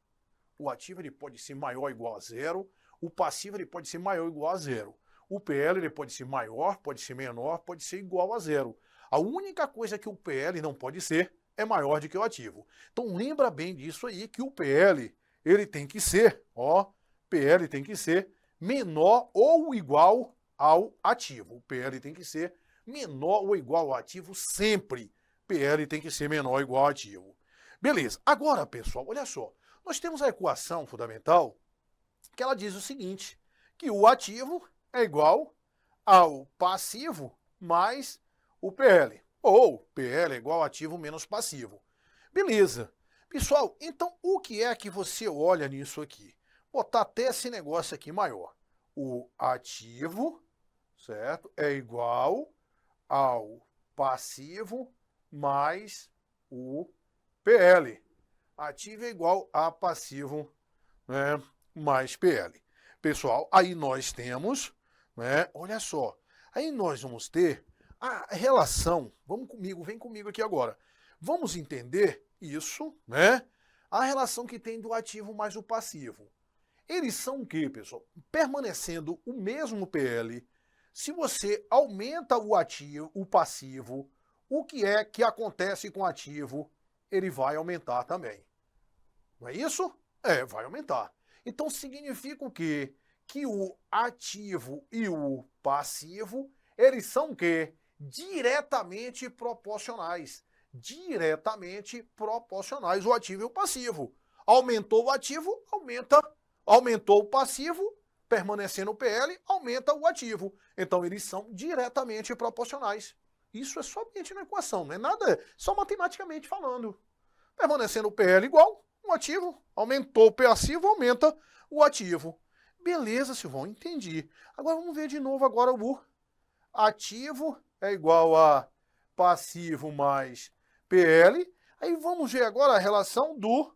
maior ou igual a 0, o passivo ele pode ser maior ou igual a 0. O PL ele pode ser maior, pode ser menor, pode ser igual a 0. A única coisa que o PL não pode ser é maior do que o ativo. Então lembra bem disso aí, que o PL ele tem que ser, ó, PL tem que ser menor ou igual ao ativo. O PL tem que ser menor ou igual ao ativo sempre. PL tem que ser menor ou igual ao ativo. Beleza. Agora, pessoal, olha só. Nós temos a equação fundamental que ela diz o seguinte, que o ativo é igual ao passivo mais o PL. Ou PL é igual ao ativo menos passivo. Beleza. Pessoal, então o que é que você olha nisso aqui? Botar até esse negócio aqui maior. O ativo, certo, é igual ao passivo mais o PL. Ativo é igual a passivo, né, mais PL. Pessoal, aí nós temos, né, olha só, aí nós vamos ter a relação, vem comigo aqui agora. Vamos entender isso, né? A relação que tem do ativo mais o passivo. Eles são o quê, pessoal? Permanecendo o mesmo PL, se você aumenta o ativo, o passivo, o que é que acontece com o ativo? Ele vai aumentar também. Não é isso? É, vai aumentar. Então significa o quê? Que o ativo e o passivo, eles são o quê? Diretamente proporcionais. Diretamente proporcionais, o ativo e o passivo. Aumentou o ativo, aumentou o passivo, permanecendo o PL, aumenta o ativo. Então eles são diretamente proporcionais. Isso é somente na equação, não é nada, só matematicamente falando. Permanecendo o PL igual, o ativo, aumentou o passivo, aumenta o ativo. Beleza, Silvão, entendi. Agora vamos ver de novo agora o ativo é igual a passivo mais PL. Aí vamos ver agora a relação do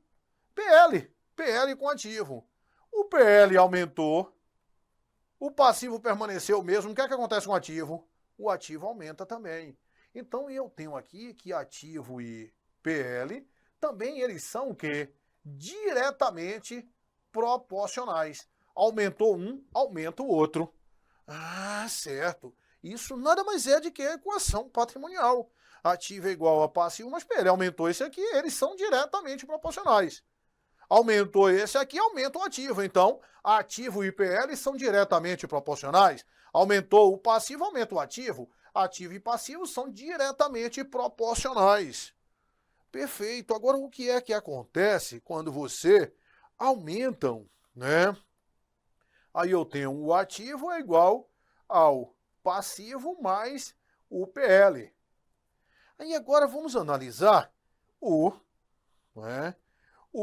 PL. PL com ativo. O PL aumentou, o passivo permaneceu o mesmo. O que é que acontece com o ativo? O ativo aumenta também. Então eu tenho aqui que ativo e PL também eles são o quê? Diretamente proporcionais. Aumentou um, aumenta o outro. Ah, certo. Isso nada mais é do que a equação patrimonial. Ativo é igual a passivo, mas PL aumentou esse aqui, eles são diretamente proporcionais. Aumentou esse aqui, aumenta o ativo. Então, ativo e PL são diretamente proporcionais. Aumentou o passivo, aumenta o ativo. Ativo e passivo são diretamente proporcionais. Perfeito. Agora, o que é que acontece quando você aumentam, né? Aí eu tenho o ativo é igual ao passivo mais o PL. Aí agora vamos analisar o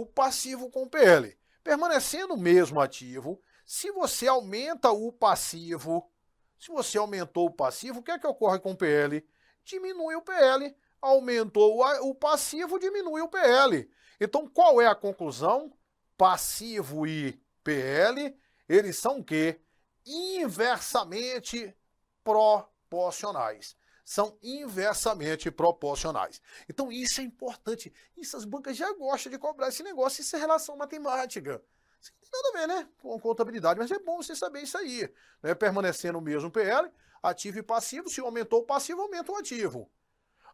passivo com o PL. Permanecendo o mesmo ativo, se você aumenta o passivo, se você aumentou o passivo, o que é que ocorre com o PL? diminui o PL. Aumentou o passivo, diminui o PL. Então, qual é a conclusão? Passivo e PL, eles são o quê? Inversamente proporcionais. São inversamente proporcionais. Então, isso é importante. Isso as bancas já gostam de cobrar esse negócio, isso é relação matemática. Isso não tem nada a ver, né, com contabilidade, mas é bom você saber isso aí. Né? Permanecendo o mesmo PL, ativo e passivo, se aumentou o passivo, aumenta o ativo.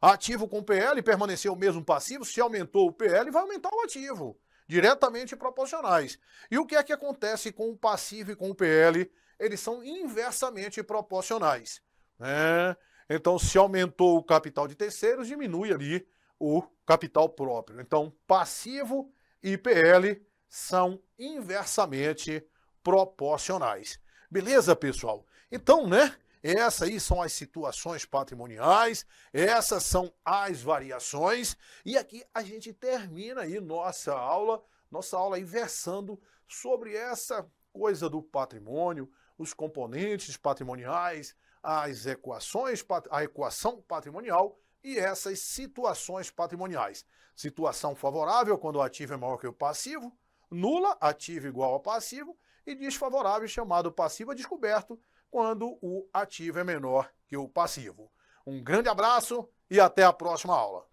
Ativo com PL, permaneceu o mesmo passivo, se aumentou o PL, vai aumentar o ativo. Diretamente proporcionais. E o que é que acontece com o passivo e com o PL? Eles são inversamente proporcionais. Né? Então, se aumentou o capital de terceiros, diminui ali o capital próprio. Então, passivo e PL são inversamente proporcionais. Beleza, pessoal? Então, né? Essas aí são as situações patrimoniais, essas são as variações, e aqui a gente termina aí nossa aula aí versando sobre essa coisa do patrimônio, os componentes patrimoniais, as equações, a equação patrimonial e essas situações patrimoniais. Situação favorável, quando o ativo é maior que o passivo, nula, ativo igual ao passivo, e desfavorável, chamado passivo a descoberto, quando o ativo é menor que o passivo. Um grande abraço e até a próxima aula.